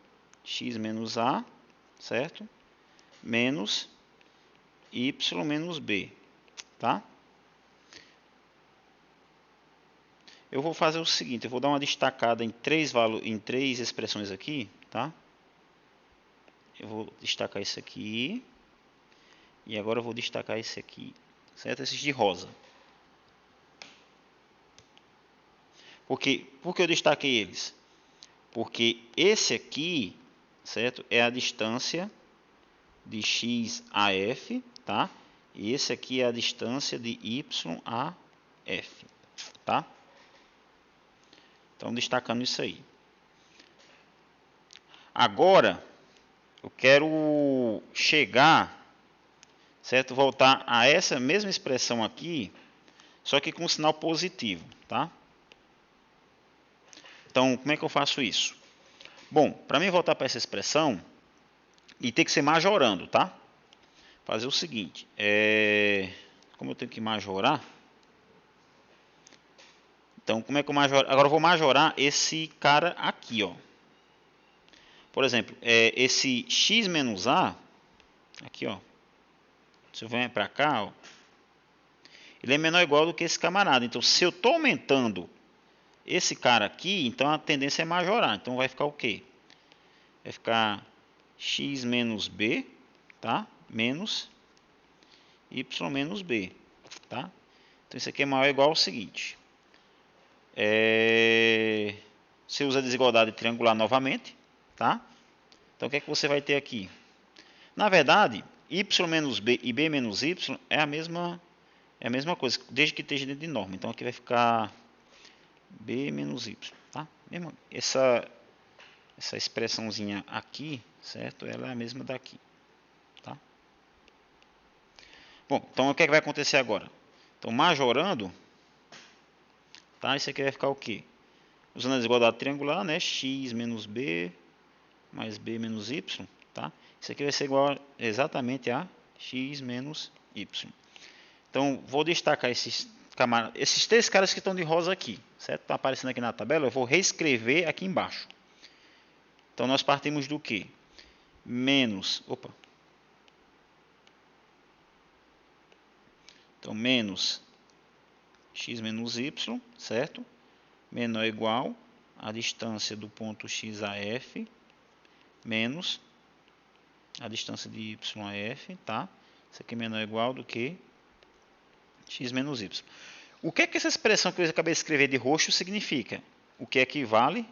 X menos A, certo? Menos Y menos B, tá? Eu vou fazer o seguinte, eu vou dar uma destacada em três expressões aqui, tá? Eu vou destacar isso aqui. E agora eu vou destacar esse aqui, certo? Esses de rosa. Por que eu destaquei eles? Porque esse aqui, certo? É a distância de x a f, tá? E esse aqui é a distância de y a f, tá? Então, destacando isso aí. Agora, eu quero chegar, certo? Voltar a essa mesma expressão aqui, só que com sinal positivo, tá? Então, como é que eu faço isso? Bom, para mim voltar para essa expressão, e tem que ser majorando, tá? Fazer o seguinte, como eu tenho que majorar, então como é que eu majoro? Agora eu vou majorar esse cara aqui, ó. Por exemplo, esse x menos a, aqui, ó. Se eu venho para cá, ó, ele é menor ou igual do que esse camarada. Então, se eu estou aumentando esse cara aqui, então a tendência é majorar. Então, vai ficar o quê? Vai ficar x menos b, tá? Menos y menos b, tá? Então, isso aqui é maior ou igual ao seguinte. Você usa a desigualdade triangular novamente, tá? Então, o que é que você vai ter aqui? Na verdade, y menos b e b menos y é a mesma coisa, desde que esteja dentro de norma. Então, aqui vai ficar b menos y, tá? Essa expressãozinha aqui, certo? Ela é a mesma daqui, tá? Bom, então o que é que vai acontecer agora? Então, majorando, tá? Isso aqui vai ficar o quê? Usando a desigualdade triangular, né? X menos b mais b menos y, tá? Isso aqui vai ser igual exatamente a x menos y. Então, vou destacar esses três caras que estão de rosa aqui, certo? Estão aparecendo aqui na tabela, eu vou reescrever aqui embaixo. Então, nós partimos do que? Menos, então, menos x menos y, certo? Menor ou igual a distância do ponto x a f, menos a distância de y a f, tá? Isso aqui é menor ou igual do que x menos y. O que é que essa expressão que eu acabei de escrever de roxo significa? O que equivale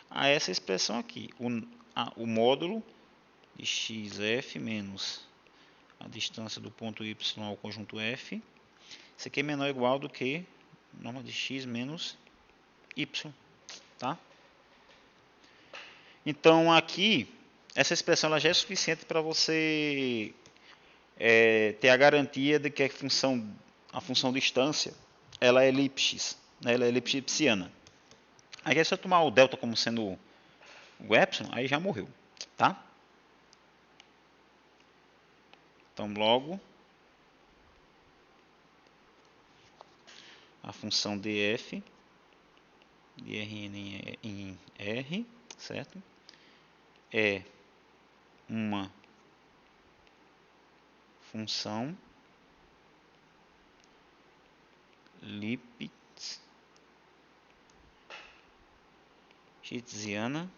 a essa expressão aqui, o módulo de xf menos a distância do ponto y ao conjunto f. Isso aqui é menor ou igual do que norma de x menos y, tá? Então aqui essa expressão ela já é suficiente para você ter a garantia de que a função distância ela é elipsis, né? Ela é elipsiana. Aí é só tomar o delta como sendo o epsilon, aí já morreu, tá? Então logo a função df de Rn em R, certo? É uma função lipschitziana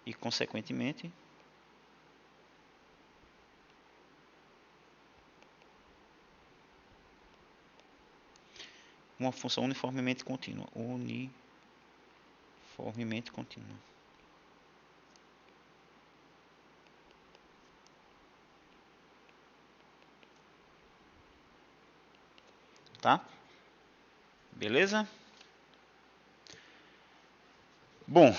e, consequentemente, uma função uniformemente contínua. Uniformemente contínua. Tá? Beleza? Bom,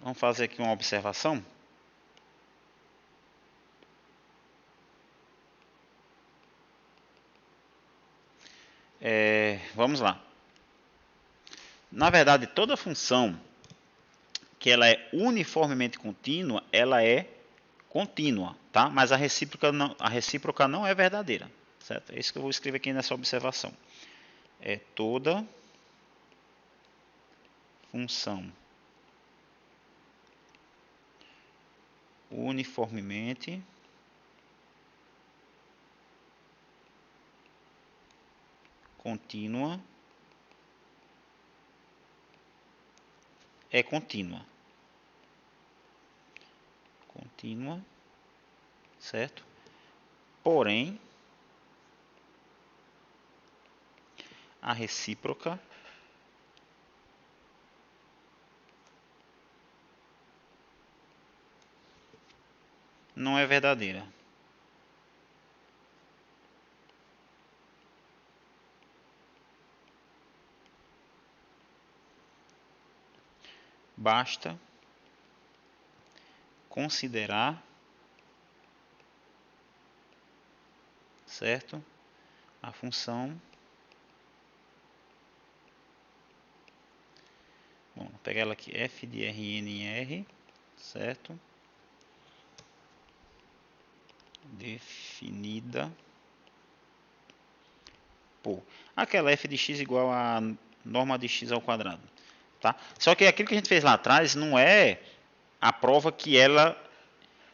vamos fazer aqui uma observação. Vamos lá. Na verdade, toda função que ela é uniformemente contínua, ela é contínua, tá? Mas a recíproca não é verdadeira, certo? É isso que eu vou escrever aqui nessa observação. É toda função uniformemente contínua é contínua. Contínua, certo? Porém, a recíproca não é verdadeira. Basta considerar, certo? A função. Bom, vou pegar ela aqui, f de Rn em R, certo? Definida por aquela f de x igual a norma de x ao quadrado, tá? Só que aquilo que a gente fez lá atrás não é a prova que ela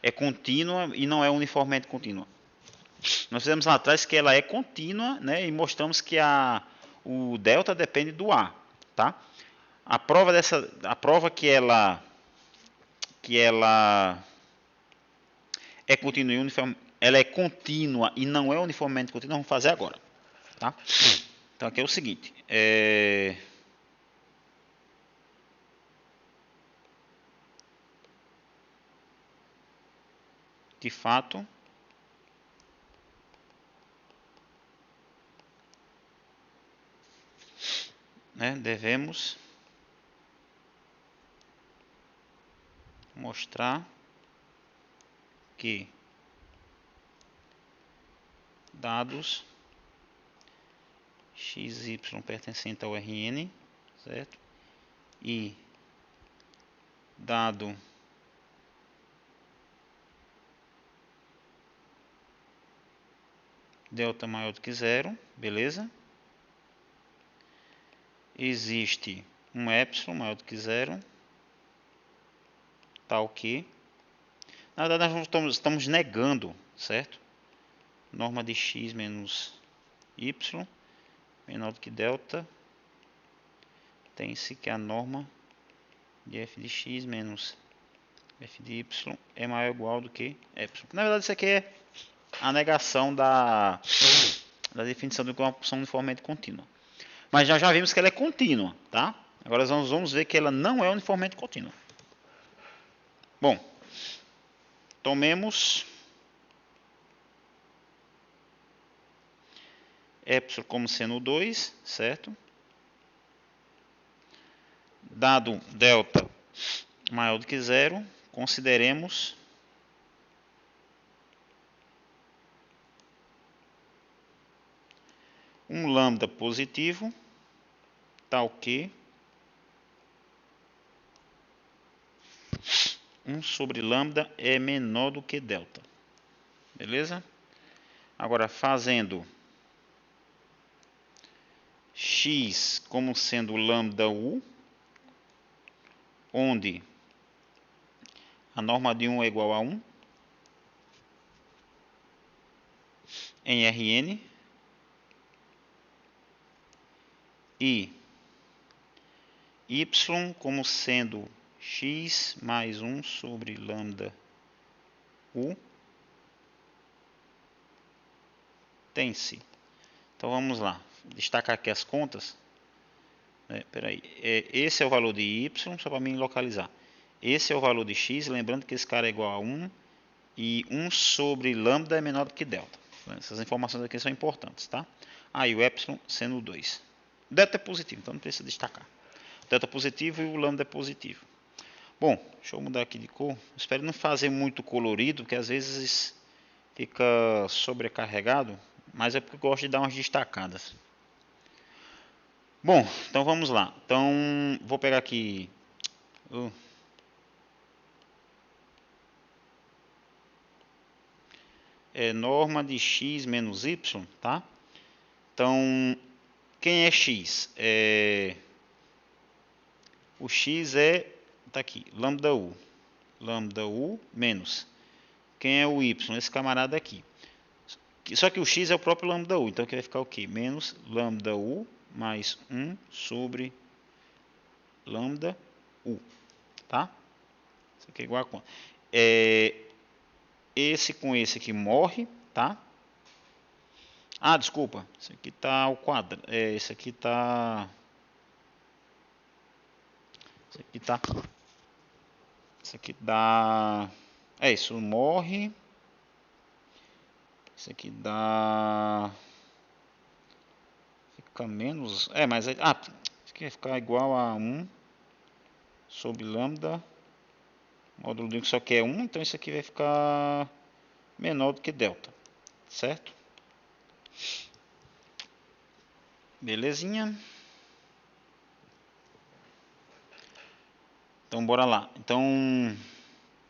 é contínua e não é uniformemente contínua. Nós fizemos lá atrás que ela é contínua, né? E mostramos que o delta depende do A, tá? A prova que ela é contínua e uniforme, ela é contínua e não é uniformemente contínua, vamos fazer agora, tá? Então aqui é o seguinte, de fato, né, devemos mostrar que dados x, y pertencente ao Rn, certo? E dado delta maior do que zero, beleza? Existe um epsilon maior do que zero, tal que, na verdade nós estamos negando, certo? Norma de x menos y menor do que delta, tem-se que a norma de f de x menos f de y é maior ou igual do que epsilon. Na verdade isso aqui é a negação da definição de uma função uniformemente contínua. Mas já vimos que ela é contínua, tá? Agora nós vamos ver que ela não é uniformemente contínua. Bom, tomemos epsilon como sendo 2, certo? Dado delta maior do que zero, consideremos um lambda positivo, tal que 1 sobre lambda é menor do que delta. Beleza? Agora, fazendo x como sendo lambda u, onde a norma de 1 é igual a 1, em Rn, e y como sendo x mais 1 sobre lambda u, tem-se. Então vamos lá, destacar aqui as contas. Esse é o valor de y, só para mim localizar. Esse é o valor de x, lembrando que esse cara é igual a 1, e 1 sobre lambda é menor do que delta. Essas informações aqui são importantes, tá? E o epsilon sendo 2. O delta é positivo, então não precisa destacar. O delta é positivo e o lambda é positivo. Bom, deixa eu mudar aqui de cor. Espero não fazer muito colorido, porque às vezes fica sobrecarregado, mas é porque eu gosto de dar umas destacadas. Bom, então vamos lá. Então, vou pegar aqui. Norma de x menos y, tá? Então, quem é x? O x tá aqui, lambda u. Lambda u menos. Quem é o y? Esse camarada aqui. Só que o x é o próprio lambda u, então aqui vai ficar o quê? Menos lambda u mais 1 sobre lambda u, tá? Isso aqui é igual a quanto? Esse com esse aqui morre, tá? Ah, desculpa, isso aqui tá ao quadrado, esse aqui tá... Isso aqui dá... isso morre. Isso aqui dá... Fica menos... mas... isso aqui vai ficar igual a 1 sobre lambda. Módulo de 1 que só que é 1, então isso aqui vai ficar menor do que delta. Certo? Belezinha. Então, bora lá. Então,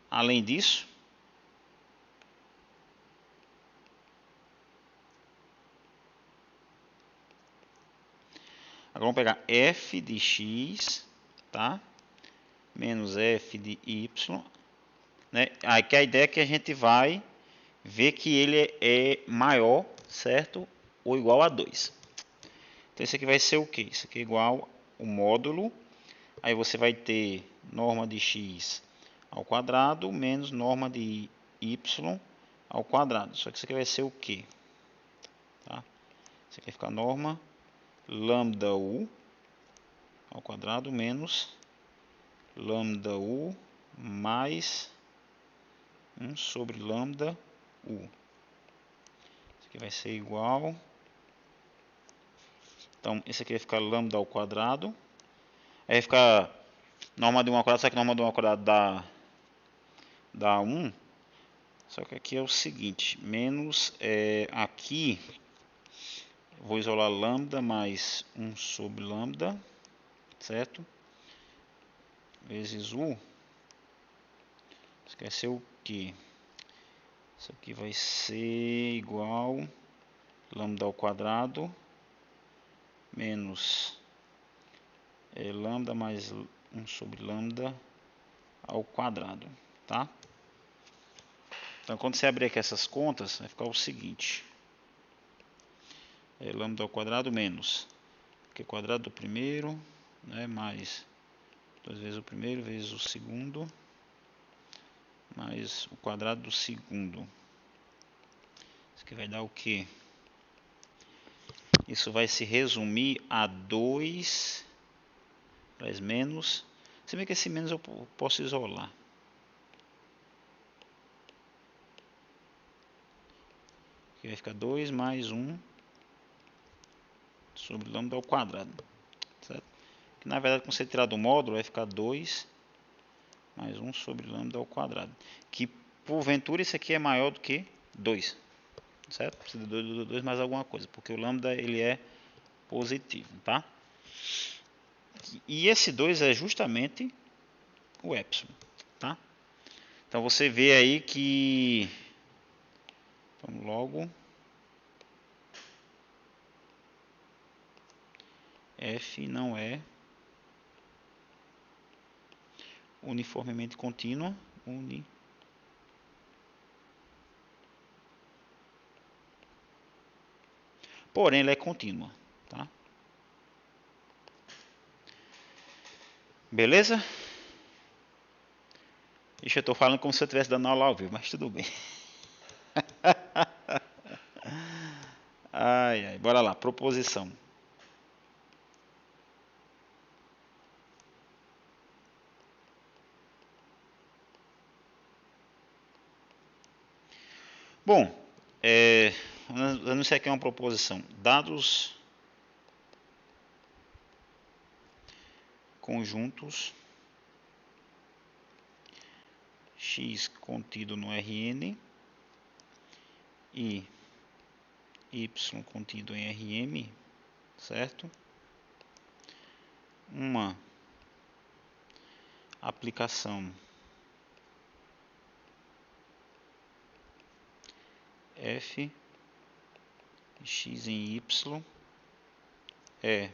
além disso... Agora vamos pegar f de x, tá? Menos f de y, né? Aqui a ideia é que a gente vai ver que ele é maior, certo? Ou igual a 2. Então isso aqui vai ser o que? Isso aqui é igual ao módulo. Aí você vai ter norma de x ao quadrado menos norma de y ao quadrado. Só que isso aqui vai ser o que? Tá? Isso aqui vai ficar norma lambda u ao quadrado menos lambda u mais 1 sobre lambda u. Isso aqui vai ser igual. Então, esse aqui vai ficar lambda ao quadrado. Aí vai ficar norma de 1 ao quadrado, só que norma de 1 ao quadrado dá 1. Só que aqui é o seguinte, menos aqui, vou isolar lambda mais 1 sobre lambda, certo? Vezes u. Isso aqui vai ser o que? Isso aqui vai ser igual lambda ao quadrado menos lambda mais 1 sobre lambda ao quadrado, tá? Então, quando você abrir aqui essas contas, vai ficar o seguinte. Lambda ao quadrado menos que o quadrado do primeiro, né, mais 2 vezes o primeiro vezes o segundo, mais o quadrado do segundo. Isso aqui vai dar o quê? Isso vai se resumir a 2 mais menos. Se bem que esse menos eu posso isolar. Aqui vai ficar 2 mais 1 sobre lambda ao quadrado. Certo? Que, na verdade, quando você tirar do módulo, vai ficar 2 mais 1 sobre lambda ao quadrado. Que, porventura, isso aqui é maior do que 2. Certo? Precisa de 2 mais alguma coisa, porque o lambda ele é positivo, tá? E esse 2 é justamente o epsilon, tá? Então você vê aí que... Então, logo... F não é uniformemente contínua. Porém, ela é contínua, tá? Beleza? Ixi, eu estou falando como se eu estivesse dando aula ao vivo, mas tudo bem. Ai, ai, bora lá, proposição. Bom, eu não sei aqui é uma proposição. Dados conjuntos x contido no Rn e y contido em Rm, certo? uma aplicação f de x em y é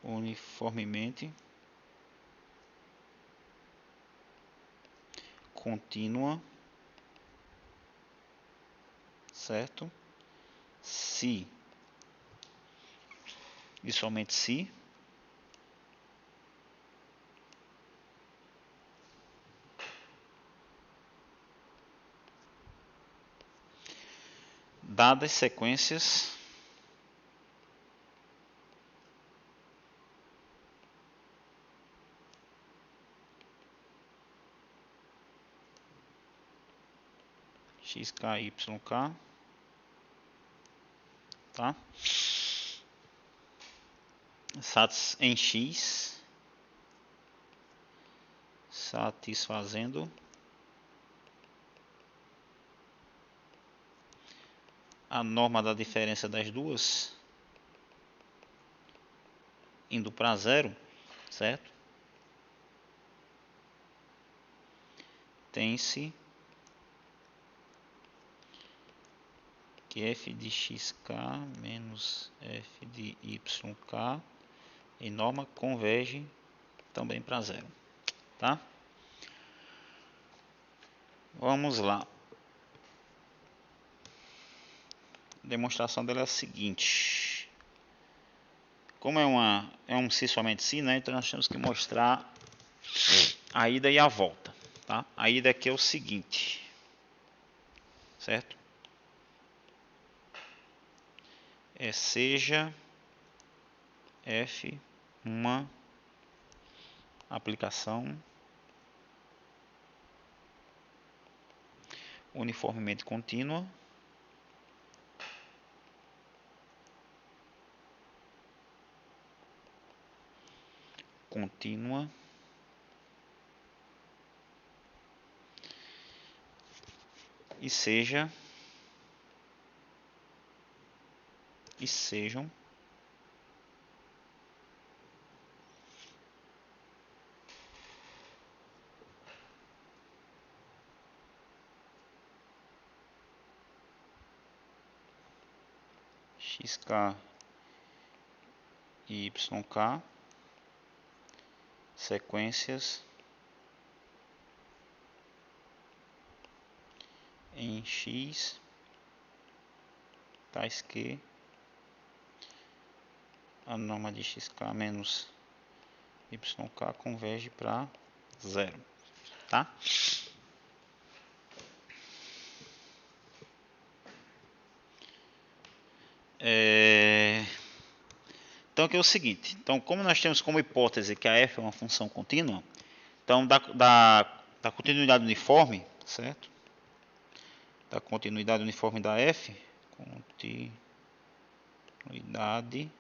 uniformemente contínua, certo? Se e somente se dadas sequências xk, yk, tá? Em x satisfazendo a norma da diferença das duas indo para zero, certo? Tem-se que f de xk menos f de yk em norma converge também para zero, tá? Vamos lá. A demonstração dela é a seguinte. Como é um se somente se, né? Então nós temos que mostrar a ida e a volta, tá? A ida aqui é o seguinte, certo? Seja f uma aplicação uniformemente contínua e sejam xk e yk sequências em x tais que a norma de xk menos yk converge para zero, tá? Então aqui é o seguinte, então como nós temos como hipótese que a f é uma função contínua, então da continuidade uniforme, certo? Da continuidade uniforme da f, continuidade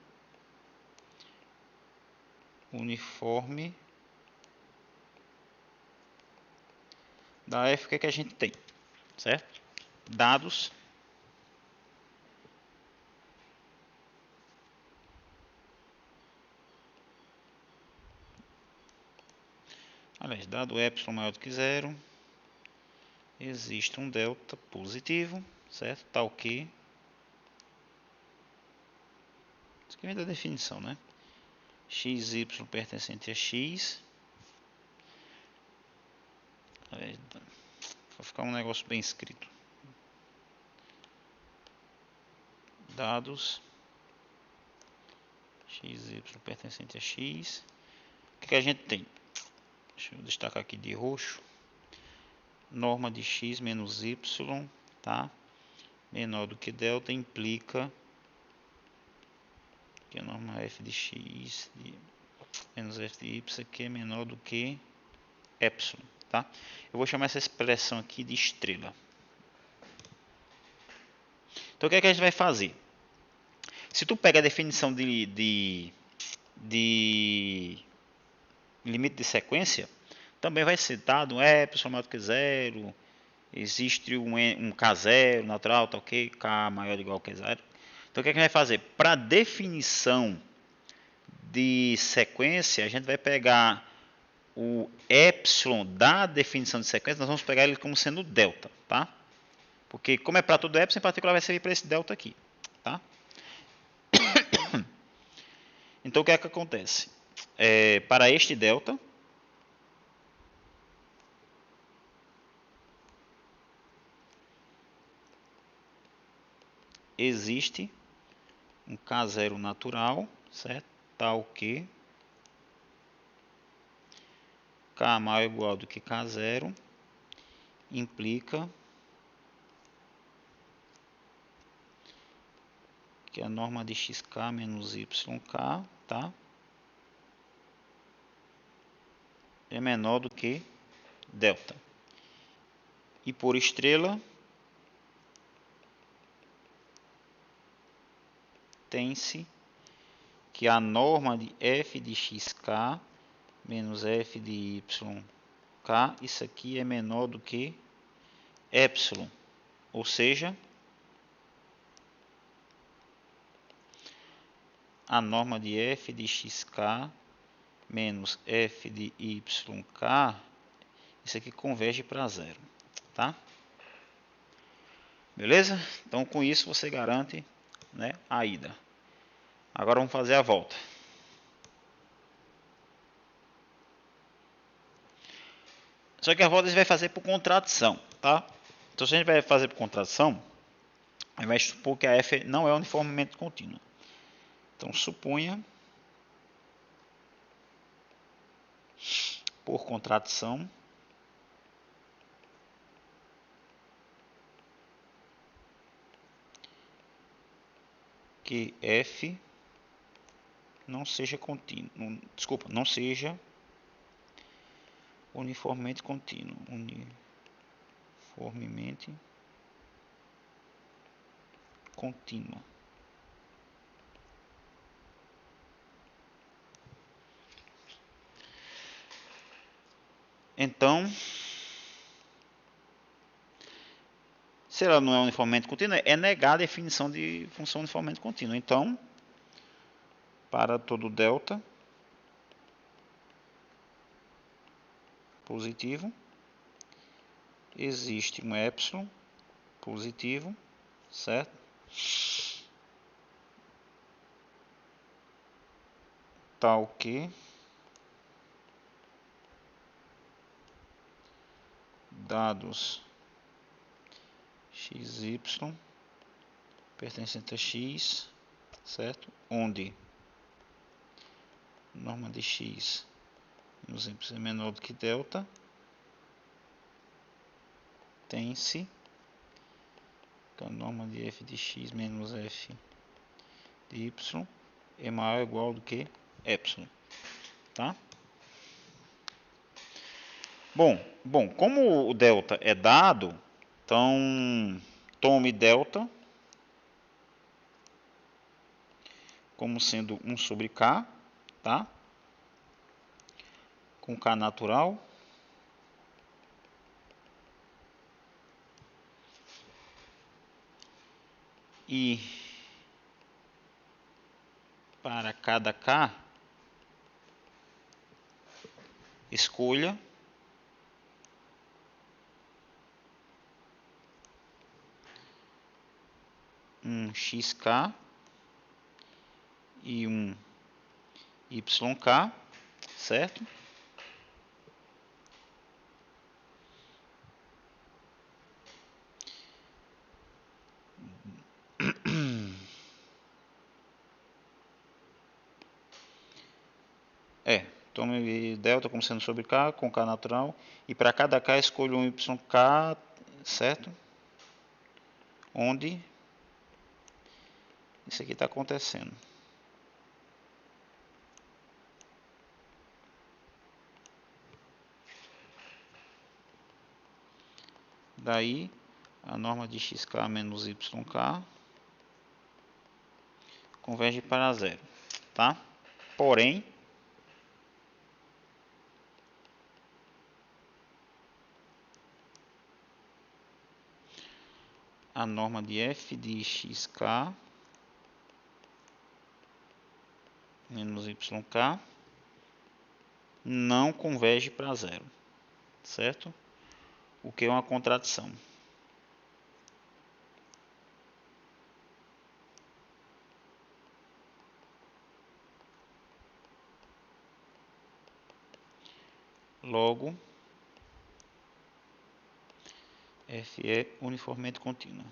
uniforme da f, o que é que a gente tem, certo? Dados aliás, dado epsilon maior do que zero, existe um delta positivo, certo? Tal que isso aqui vem da definição, né? xy pertencente a x. Vai ficar um negócio bem escrito. Dados xy pertencente a x. O que a gente tem? Deixa eu destacar aqui de roxo. Norma de x menos y, tá? Menor do que delta implica que a norma f de x menos f de y aqui é menor do que epsilon, tá? Eu vou chamar essa expressão aqui de estrela. Então o que é que a gente vai fazer? Se tu pega a definição de limite de sequência, também vai ser dado um epsilon maior do que zero, existe um K0 natural, tá ok? K maior ou igual que zero. Então o que a gente vai fazer? Para definição de sequência, a gente vai pegar o epsilon da definição de sequência, nós vamos pegar ele como sendo delta, tá? Porque como é para todo epsilon, em particular vai servir para esse delta aqui, tá? Então o que é que acontece? Para este delta, existe um K0 natural, certo? Tal que K maior ou igual do que K0 implica que a norma de xk menos yk, tá? É menor do que delta. E por estrela, tem-se que a norma de f de xk menos f de yk, isso aqui é menor do que epsilon, ou seja, a norma de f de xk menos f de yk, isso aqui converge para zero, tá? Beleza? Então com isso você garante, né, a ida. Agora vamos fazer a volta. Só que a volta a gente vai fazer por contradição, tá? Então se a gente vai fazer por contradição, a gente vai supor que a f não é uniformemente contínua. Então suponha, por contradição, que f não seja contínuo, desculpa, não seja uniformemente contínuo, uniformemente contínua. Então, se ela não é uniformemente contínua, é negar a definição de função uniformemente contínua. Então, para todo delta positivo, existe um epsilon positivo, certo? Tal que dados xy pertencente a x, certo? Onde norma de x menos y é menor do que delta, tem-se que a norma de f de x menos f de y é maior ou igual do que epsilon, tá? Bom, como o delta é dado, então tome delta como sendo 1 sobre k, tá? Com k natural. E para cada k, escolha um xk e um yk, certo? Tome delta como sendo sobre k, com k natural. E para cada k, escolha um yk, certo? Onde isso aqui está acontecendo. Daí, a norma de xk menos yk converge para zero, tá? Porém, a norma de f de xk menos YK não converge para zero, certo? O que é uma contradição. Logo, F é uniformemente contínua.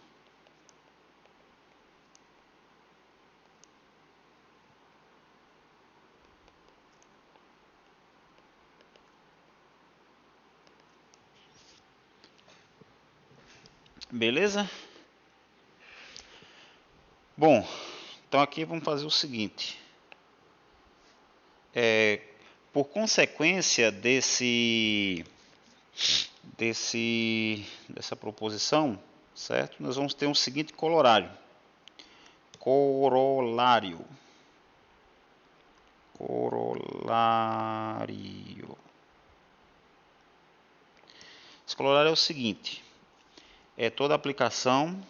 Beleza? Bom, então aqui vamos fazer o seguinte. Por consequência dessa proposição, certo? Nós vamos ter um seguinte corolário. Corolário. Esse corolário é o seguinte. É toda aplicação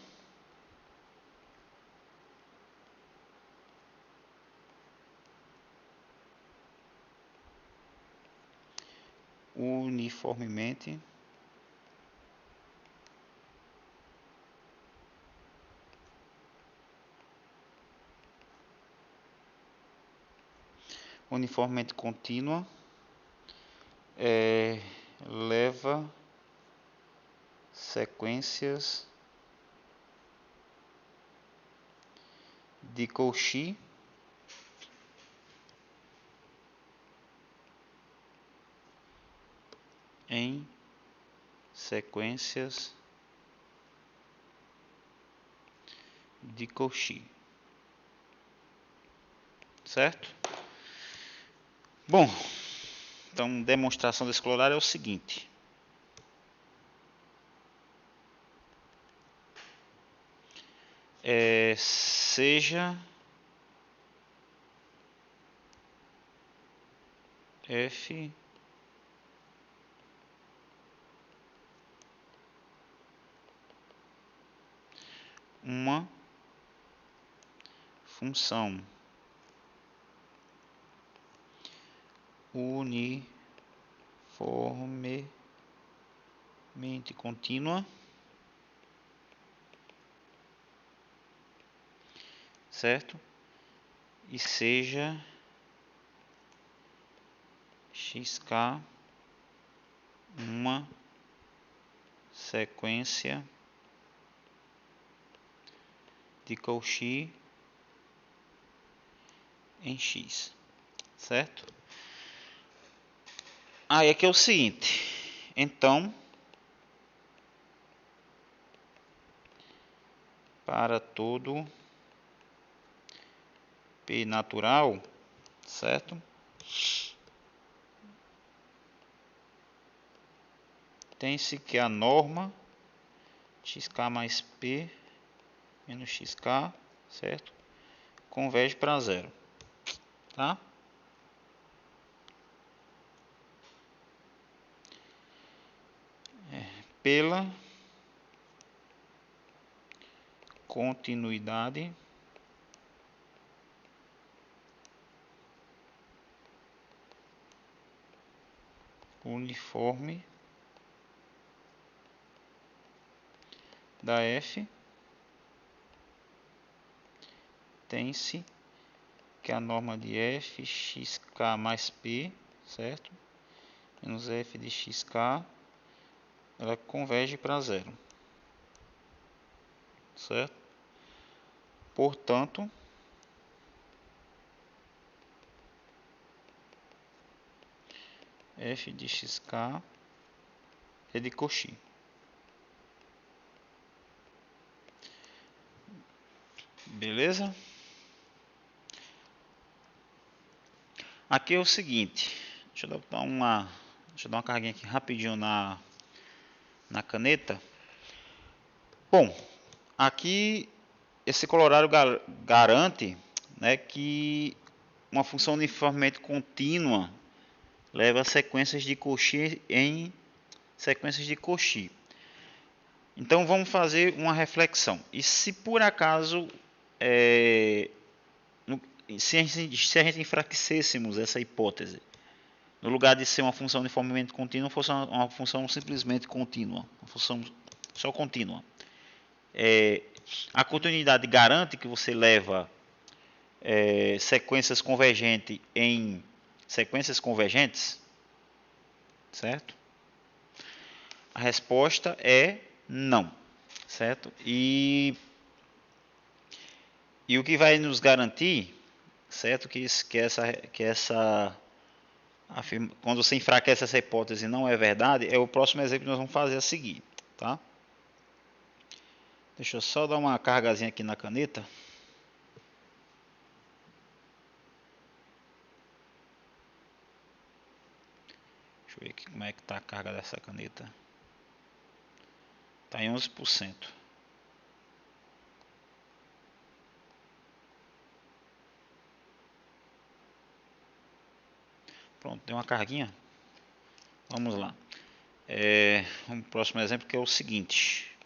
uniformemente contínua leva sequências de Cauchy em sequências de Cauchy, certo? Bom, então demonstração desse corolário é o seguinte. Seja F uma função uniformemente contínua, certo? E seja xk uma sequência de Cauchy em X, certo? Aí aqui é o seguinte, então, para todo P natural, certo? Tem-se que a norma xk mais P menos xk, certo? Converge para zero, tá? Pela continuidade uniforme da F, tem-se que a norma de F xk mais P, certo? Menos F de xk, ela converge para zero, certo? Portanto, F de xk é de Cauchy. Beleza? Aqui é o seguinte, deixa eu dar uma carguinha aqui rapidinho na caneta. Bom, aqui esse corolário garante, né, que uma função uniformemente contínua leva sequências de Cauchy em sequências de Cauchy. Então vamos fazer uma reflexão. E se por acaso se a gente enfraquecêssemos essa hipótese, no lugar de ser uma função uniformemente contínua, fosse uma função simplesmente contínua, uma função só contínua. A continuidade garante que você leva sequências convergentes em sequências convergentes, certo? A resposta é não, certo? E o que vai nos garantir, certo? Quando você enfraquece essa hipótese e não é verdade, é o próximo exemplo que nós vamos fazer a seguir, tá? Deixa eu só dar uma cargazinha aqui na caneta. Deixa eu ver aqui como é que está a carga dessa caneta. Está em 11%. Pronto, deu uma carguinha. Vamos lá. Um próximo exemplo que é o seguinte.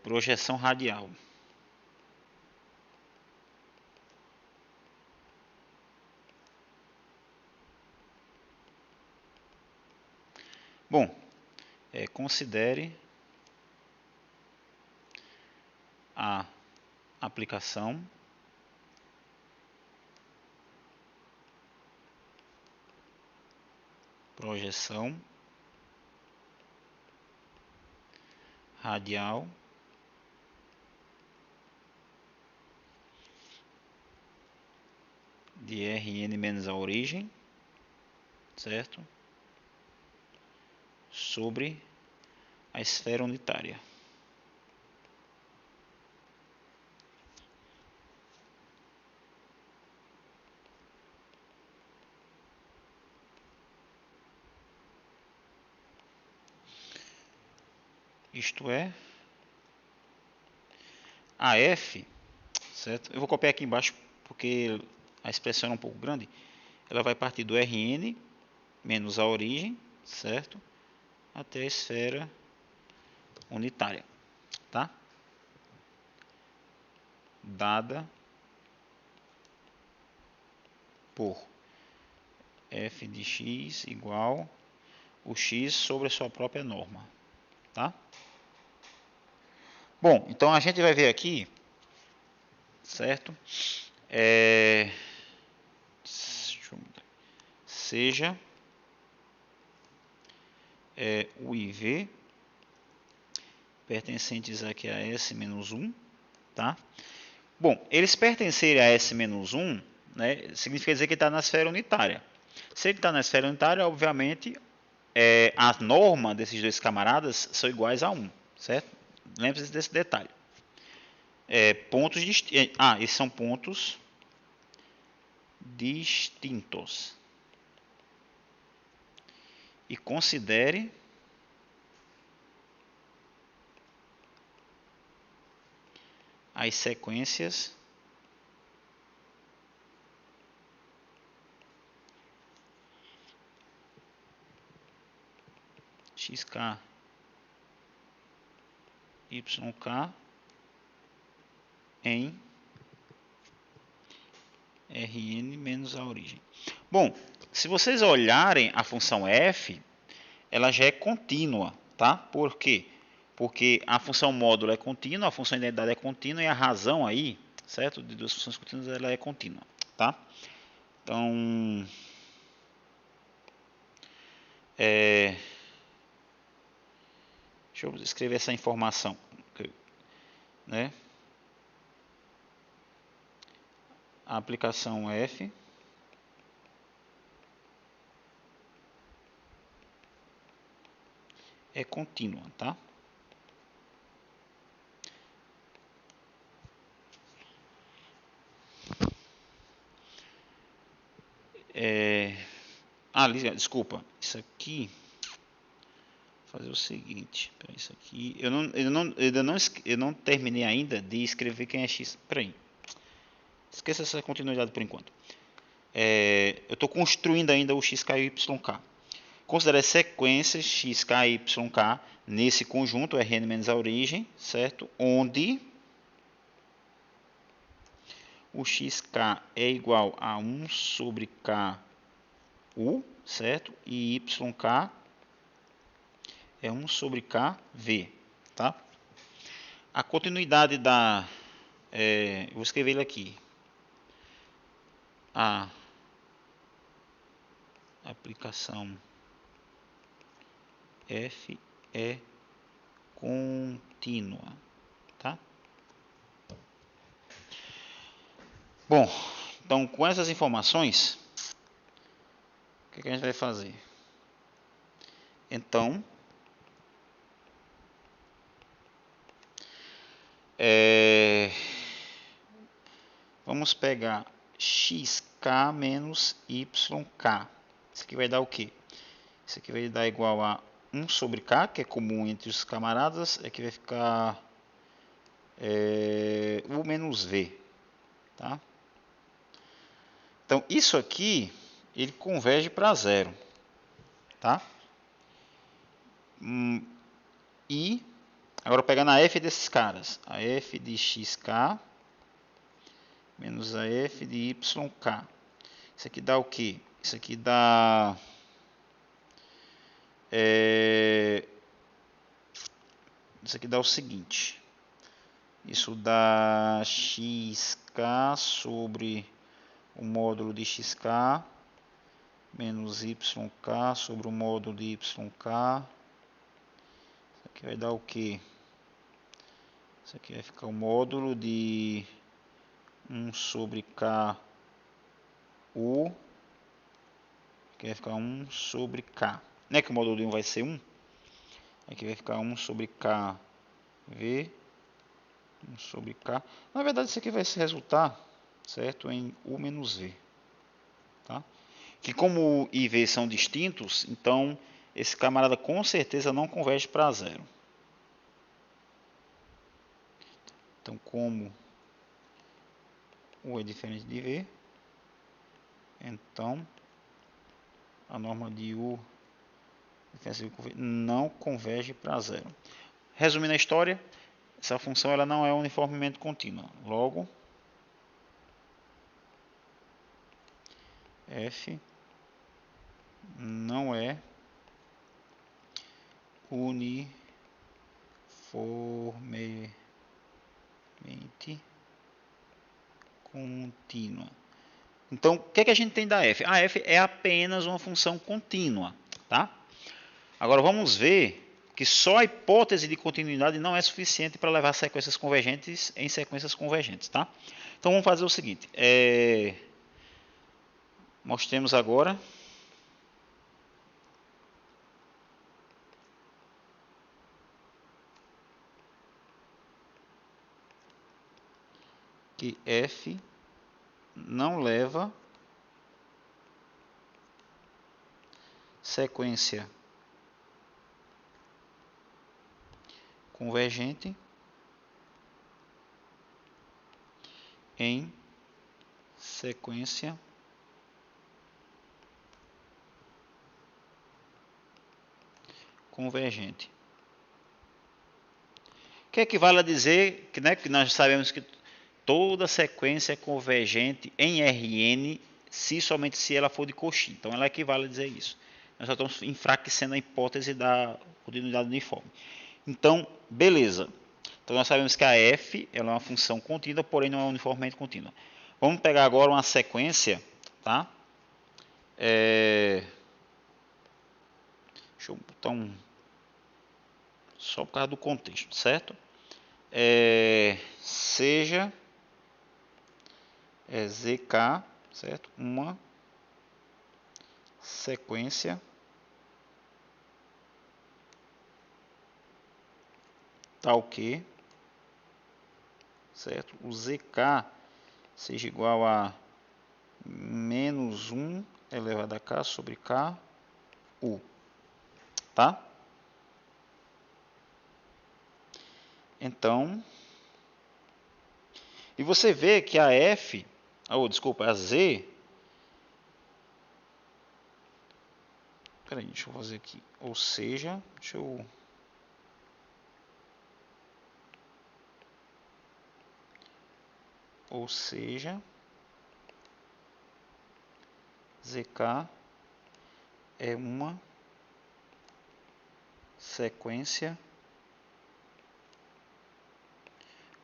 Projeção radial. Bom, considere a aplicação projeção radial de Rn menos a origem, certo? Sobre a esfera unitária. Isto é, a F, certo? Eu vou copiar aqui embaixo porque a expressão é um pouco grande. Ela vai partir do Rn menos a origem, certo? Até a esfera unitária, tá? Dada por f de x igual o x sobre a sua própria norma, tá? Bom, então a gente vai ver aqui, certo? Seja o IV pertencentes aqui a S-1, tá? Bom, eles pertencerem a S-1, né, significa dizer que está na esfera unitária. Se ele está na esfera unitária, obviamente, a norma desses dois camaradas são iguais a 1, certo? Lembre-se desse detalhe. Esses são pontos distintos. E considere as sequências xk, yk em Rn menos a origem. Bom, se vocês olharem a função f, ela já é contínua, tá? Por quê? Porque a função módulo é contínua, a função identidade é contínua e a razão aí, certo? De duas funções contínuas, ela é contínua, tá? Então, deixa eu escrever essa informação, né? A aplicação f é contínua, tá? Desculpa, isso aqui, vou fazer o seguinte, peraí, isso aqui, eu não terminei ainda de escrever quem é x, peraí, esqueça essa continuidade por enquanto. Eu estou construindo ainda o xk e o yk. Considere as sequências x, k, y, k nesse conjunto Rn menos a origem, certo? Onde o xk é igual a 1 sobre ku, certo? E yk é 1 sobre kv, tá? A continuidade da... eu vou escrever ele aqui. A aplicação f é contínua, tá? Bom, então com essas informações, o que a gente vai fazer? Então, vamos pegar xk menos yk. Isso aqui vai dar o quê? Isso aqui vai dar igual a 1 sobre k, que é comum entre os camaradas. Aqui vai ficar u menos v. Tá? Então, isso aqui, ele converge para zero. Tá? E, agora pegando a f desses caras. A f de xk menos a f de yk. Isso aqui dá o quê? Isso aqui dá... isso aqui dá o seguinte. Isso dá xk sobre o módulo de xk menos yk sobre o módulo de yk. Isso aqui vai dar o quê? Isso aqui vai ficar o módulo de 1 sobre ku. Aqui vai ficar 1 sobre k. Não é que o módulo de 1 vai ser 1? Aqui vai ficar 1 sobre kv. 1 sobre k. Na verdade, isso aqui vai se resultar, certo, em u menos v. Tá? Que como u e v são distintos, então esse camarada com certeza não converge para zero. Então, como u é diferente de v, então a norma de u não converge para zero. Resumindo a história, essa função ela não é uniformemente contínua. Logo, f não é uniformemente contínua. Então, o que é que a gente tem da f? A f é apenas uma função contínua, tá? Agora vamos ver que só a hipótese de continuidade não é suficiente para levar sequências convergentes em sequências convergentes, tá? Então vamos fazer o seguinte, mostremos agora que f não leva sequência convergente em sequência convergente. O que equivale a dizer que, né, que nós sabemos que toda sequência é convergente em Rn somente se ela for de Cauchy. Então ela equivale a dizer isso. Nós só estamos enfraquecendo a hipótese da continuidade uniforme. Então, beleza. Então nós sabemos que a f ela é uma função contínua, porém não é uniformemente contínua. Vamos pegar agora uma sequência, tá? Deixa eu botar só por causa do contexto, certo? Seja zk, certo? Uma sequência tal que, certo? O zk seja igual a menos 1 elevado a k sobre ku, tá? Então, e você vê que a f, a z, Peraí, deixa eu fazer aqui. Ou seja, deixa eu... Ou seja, ZK é uma sequência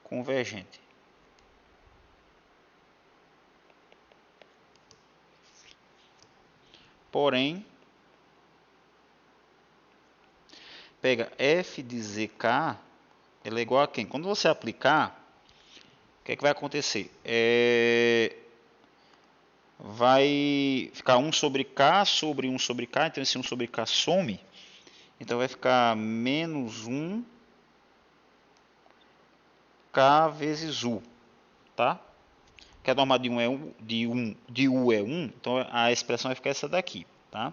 convergente. Porém, pega f de ZK, ela é igual a quem? Quando você aplicar, o que é que vai acontecer? Vai ficar 1 sobre K sobre 1 sobre K, então esse 1 sobre K some, então vai ficar menos 1 K vezes U, tá? Que a norma de 1 é 1, de U é 1, então a expressão vai ficar essa daqui, tá?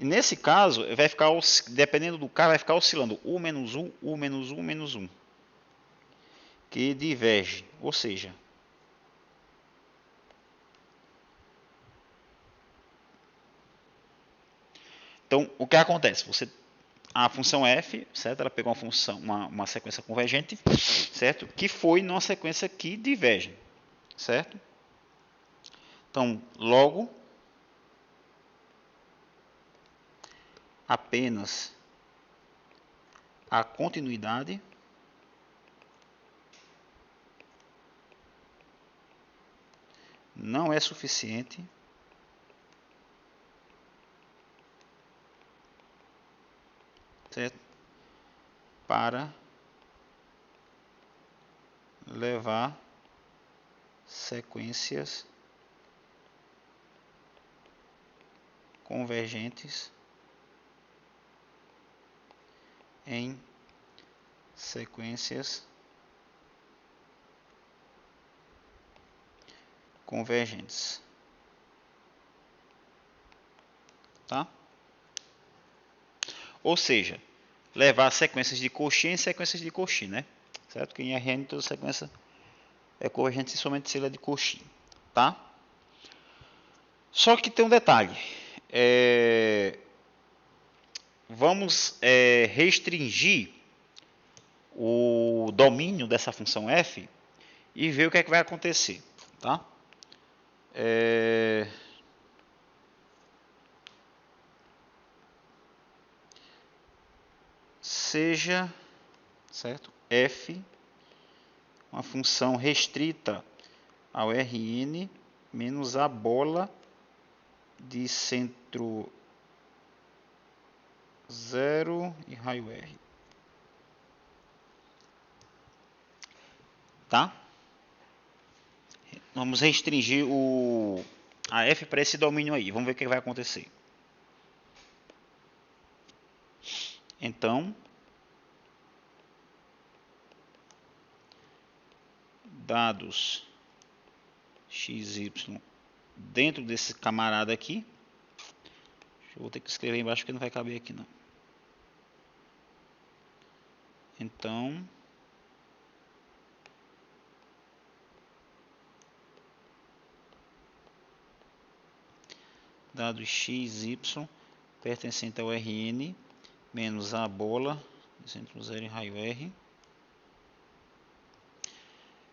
E nesse caso, vai ficar, dependendo do K, vai ficar oscilando U menos 1, U menos 1, menos 1. Que diverge, ou seja, então o que acontece? A função f, certo? Ela pegou uma sequência convergente, certo? Que foi numa sequência que diverge, certo? Então, logo, apenas a continuidade não é suficiente certo? Para levar sequências convergentes em sequências convergentes, tá? Ou seja, levar sequências de Cauchy em sequências de Cauchy, né? Certo? Que em Rn toda sequência é convergente somente se ela é de Cauchy, tá? Só que tem um detalhe. Vamos restringir o domínio dessa função f e ver o que é que vai acontecer, tá? Seja, certo? F uma função restrita ao Rn menos a bola de centro 0 e raio R. Tá? Vamos restringir a f para esse domínio aí. Vamos ver o que vai acontecer. Então, dados x, y dentro desse camarada aqui. Eu vou ter que escrever embaixo porque não vai caber aqui não. Então, dados x, y pertencente ao Rn menos a bola de centro 0 e raio R.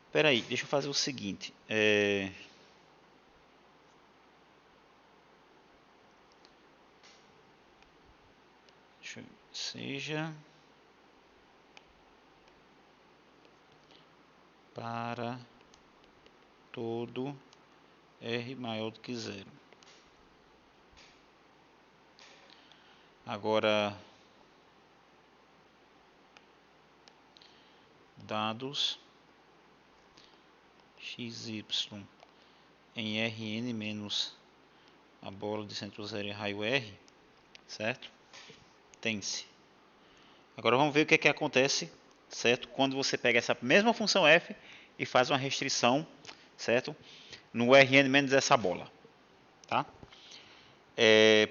Espera aí, deixa eu fazer o seguinte. Seja para todo R maior do que 0. Agora, dados x, y em Rn menos a bola de centro 0 e raio R, certo? Tem-se. Agora vamos ver o que é que acontece, certo? Quando você pega essa mesma função f e faz uma restrição, certo? No Rn menos essa bola, tá?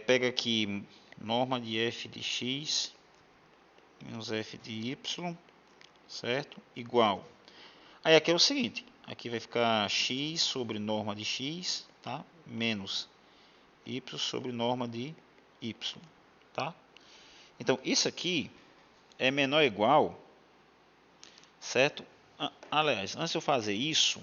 Pega aqui norma de f de x menos f de y, certo? Igual. Aí aqui é o seguinte, aqui vai ficar x sobre norma de x, tá? Menos y sobre norma de y, tá? Então, isso aqui é menor ou igual, certo? Aliás, antes de eu fazer isso,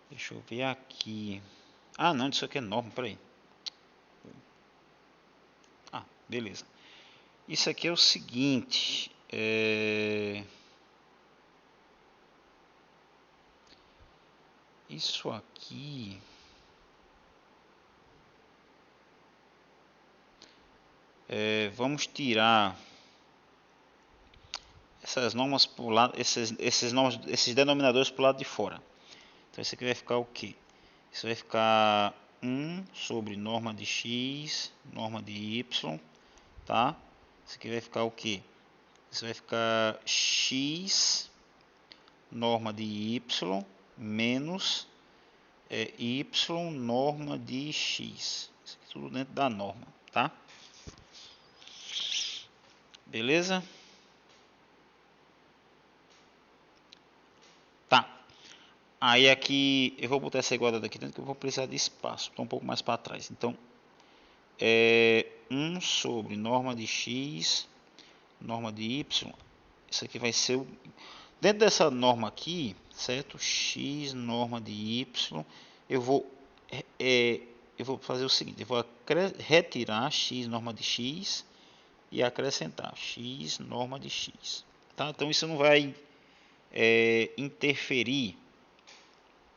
deixa eu ver aqui. Ah, não, isso aqui é norma, peraí. Ah, beleza. Isso aqui é o seguinte, isso aqui, vamos tirar essas normas por lado, esses denominadores para o lado de fora. Então isso aqui vai ficar o quê? Isso vai ficar 1 sobre norma de x, norma de y, tá? Isso aqui vai ficar o quê? Isso vai ficar x norma de y menos y norma de x. Isso aqui tudo dentro da norma, tá? Beleza? Tá. Aí aqui eu vou botar essa igualdade aqui dentro que eu vou precisar de espaço. Estou um pouco mais para trás. Então, 1 sobre norma de x, norma de y. Isso aqui vai ser o... Dentro dessa norma aqui, certo? X norma de y. Eu vou fazer o seguinte. Eu vou retirar x norma de x e acrescentar x norma de x. Tá? Então isso não vai interferir,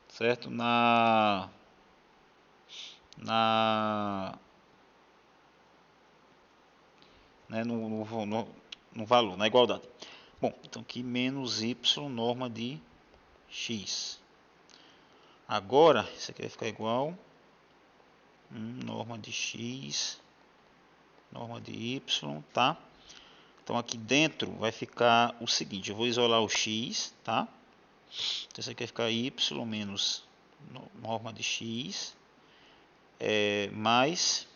certo? Né, no valor, na igualdade. Bom, então aqui menos y norma de x. Agora, isso aqui vai ficar igual norma de x, norma de y, tá? Então aqui dentro vai ficar o seguinte, eu vou isolar o x, tá? Então isso aqui vai ficar y menos norma de x, mais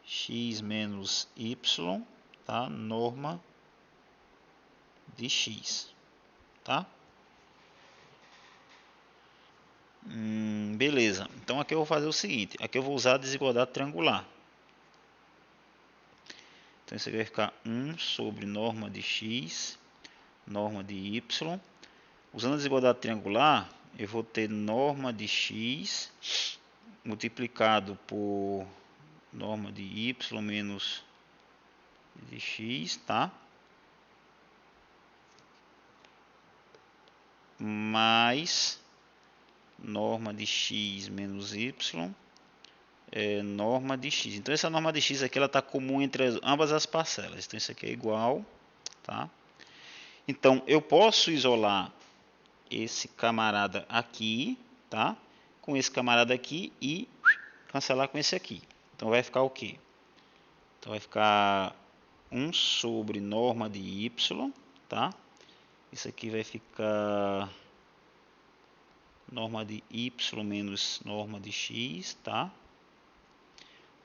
x menos y, tá? Norma de x, tá? Beleza, então aqui eu vou fazer o seguinte, aqui eu vou usar a desigualdade triangular. Então isso aqui vai ficar 1 sobre norma de x, norma de y. Usando a desigualdade triangular, eu vou ter norma de x multiplicado por norma de y menos de x, tá? Mais norma de x menos y, norma de x. Então essa norma de x aqui ela está comum entre ambas as parcelas. Então isso aqui é igual, tá? Então eu posso isolar esse camarada aqui, tá? Com esse camarada aqui e cancelar com esse aqui. Então vai ficar o quê? Então vai ficar 1 sobre norma de y, tá? Isso aqui vai ficar norma de y menos norma de x, tá?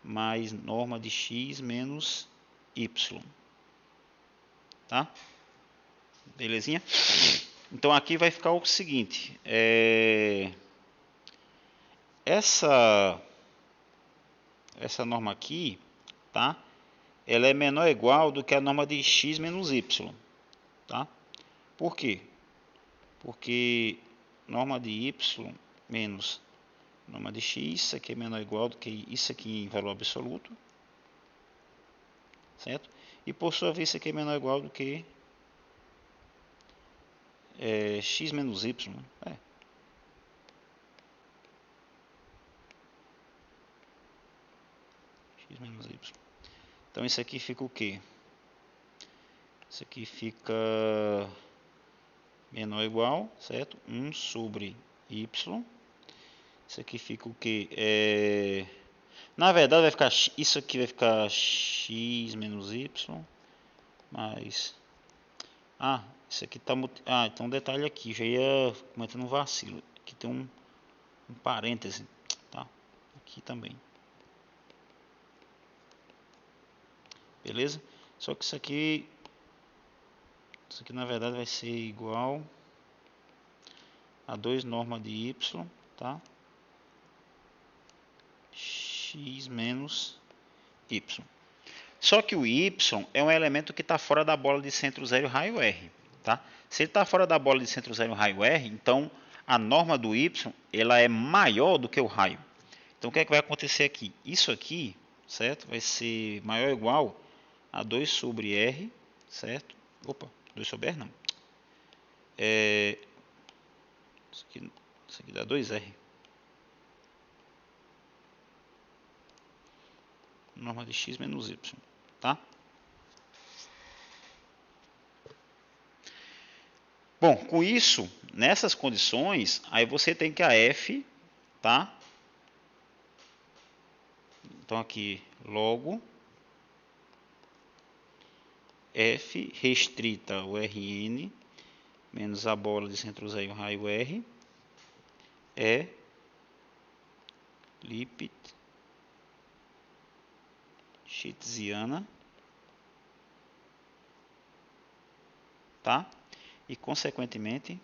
Mais norma de x menos y, tá? Belezinha? Então aqui vai ficar o seguinte, essa norma aqui, tá? Ela é menor ou igual do que a norma de x menos y, tá? Por quê? Porque norma de y menos norma de x, isso aqui é menor ou igual do que isso aqui em valor absoluto, certo? E por sua vez isso aqui é menor ou igual do que x menos y, né? X menos y. Então isso aqui fica o quê? Isso aqui fica menor ou igual, certo? 1 sobre y. Isso aqui fica o quê? Na verdade vai ficar isso aqui vai ficar x menos y mais isso aqui tá então um detalhe aqui, já ia cometendo um vacilo. Aqui tem um parêntese, tá? Aqui também. Beleza? Só que isso aqui na verdade vai ser igual a 2 norma de y, tá? X menos y. Só que o y é um elemento que está fora da bola de centro zero raio R, tá? Se ele está fora da bola de centro zero raio R, então a norma do y ela é maior do que o raio. Então o que é que vai acontecer aqui? Isso aqui, certo? Vai ser maior ou igual a 2 sobre R, certo? Opa, 2 sobre R não. Isso aqui dá 2R. Norma de x menos y, tá? Bom, com isso, nessas condições, aí você tem que a f, tá? Então aqui, logo, f restrita ao Rn, menos a bola de centro zero raio R, é Lipschitziana, tá? E consequentemente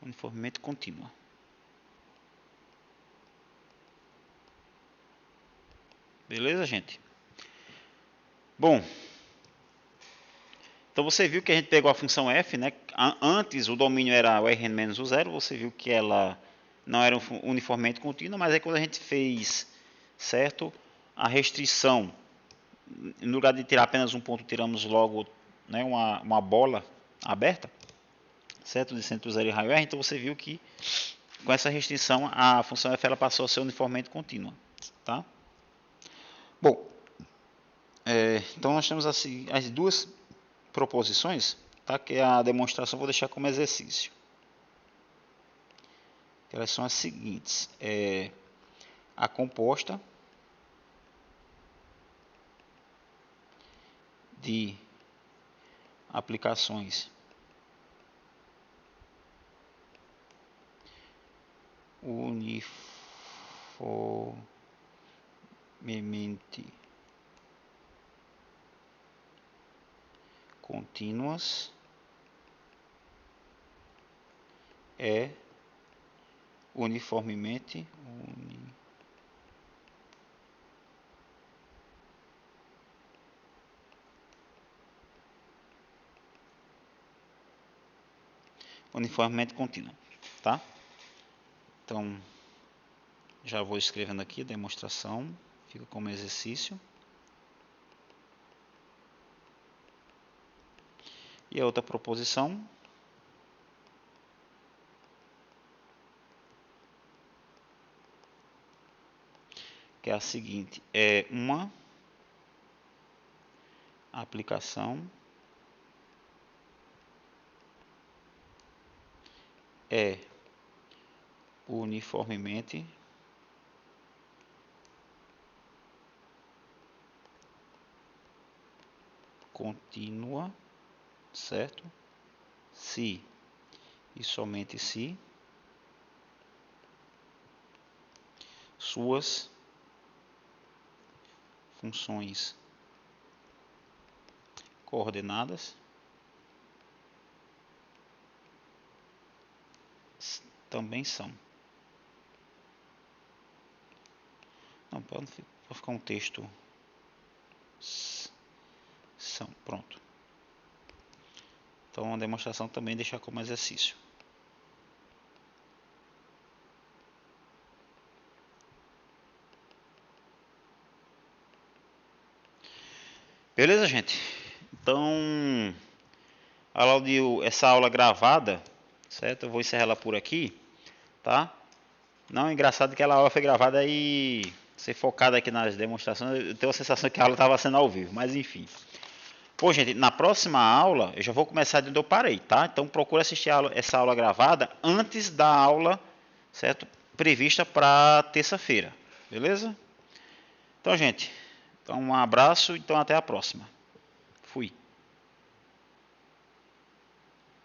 uniformemente contínua. Beleza, gente? Bom, então você viu que a gente pegou a função f, né? Antes o domínio era o Rn menos o zero, você viu que ela não era uniformemente contínua, mas aí quando a gente fez, certo, a restrição, no lugar de tirar apenas um ponto, tiramos logo, né, uma bola aberta, certo, de centro zero e raio R, então você viu que com essa restrição a função f ela passou a ser uniformemente contínua, tá? Bom, então nós temos as duas proposições, tá? Que a demonstração eu vou deixar como exercício. Elas são as seguintes: a composta de aplicações uniformemente contínuas é uniformemente contínua, tá? Então já vou escrevendo aqui a demonstração, fica como exercício. E a outra proposição que é a seguinte: é uma aplicação é uniformemente contínua, certo? Se e somente se suas funções coordenadas também são. Não, para ficar um texto são, pronto. Então a demonstração também deixar como exercício. Beleza, gente? Então, essa aula gravada, certo? Eu vou encerrar ela por aqui, tá? Não, é engraçado que aquela aula foi gravada aí ser focado aqui nas demonstrações, eu tenho a sensação que a aula estava sendo ao vivo, mas enfim. Pô, gente, na próxima aula eu já vou começar de onde eu parei, tá? Então procura assistir essa aula gravada antes da aula, certo? Prevista para terça-feira, beleza? Então, gente, então um abraço, então até a próxima. Fui.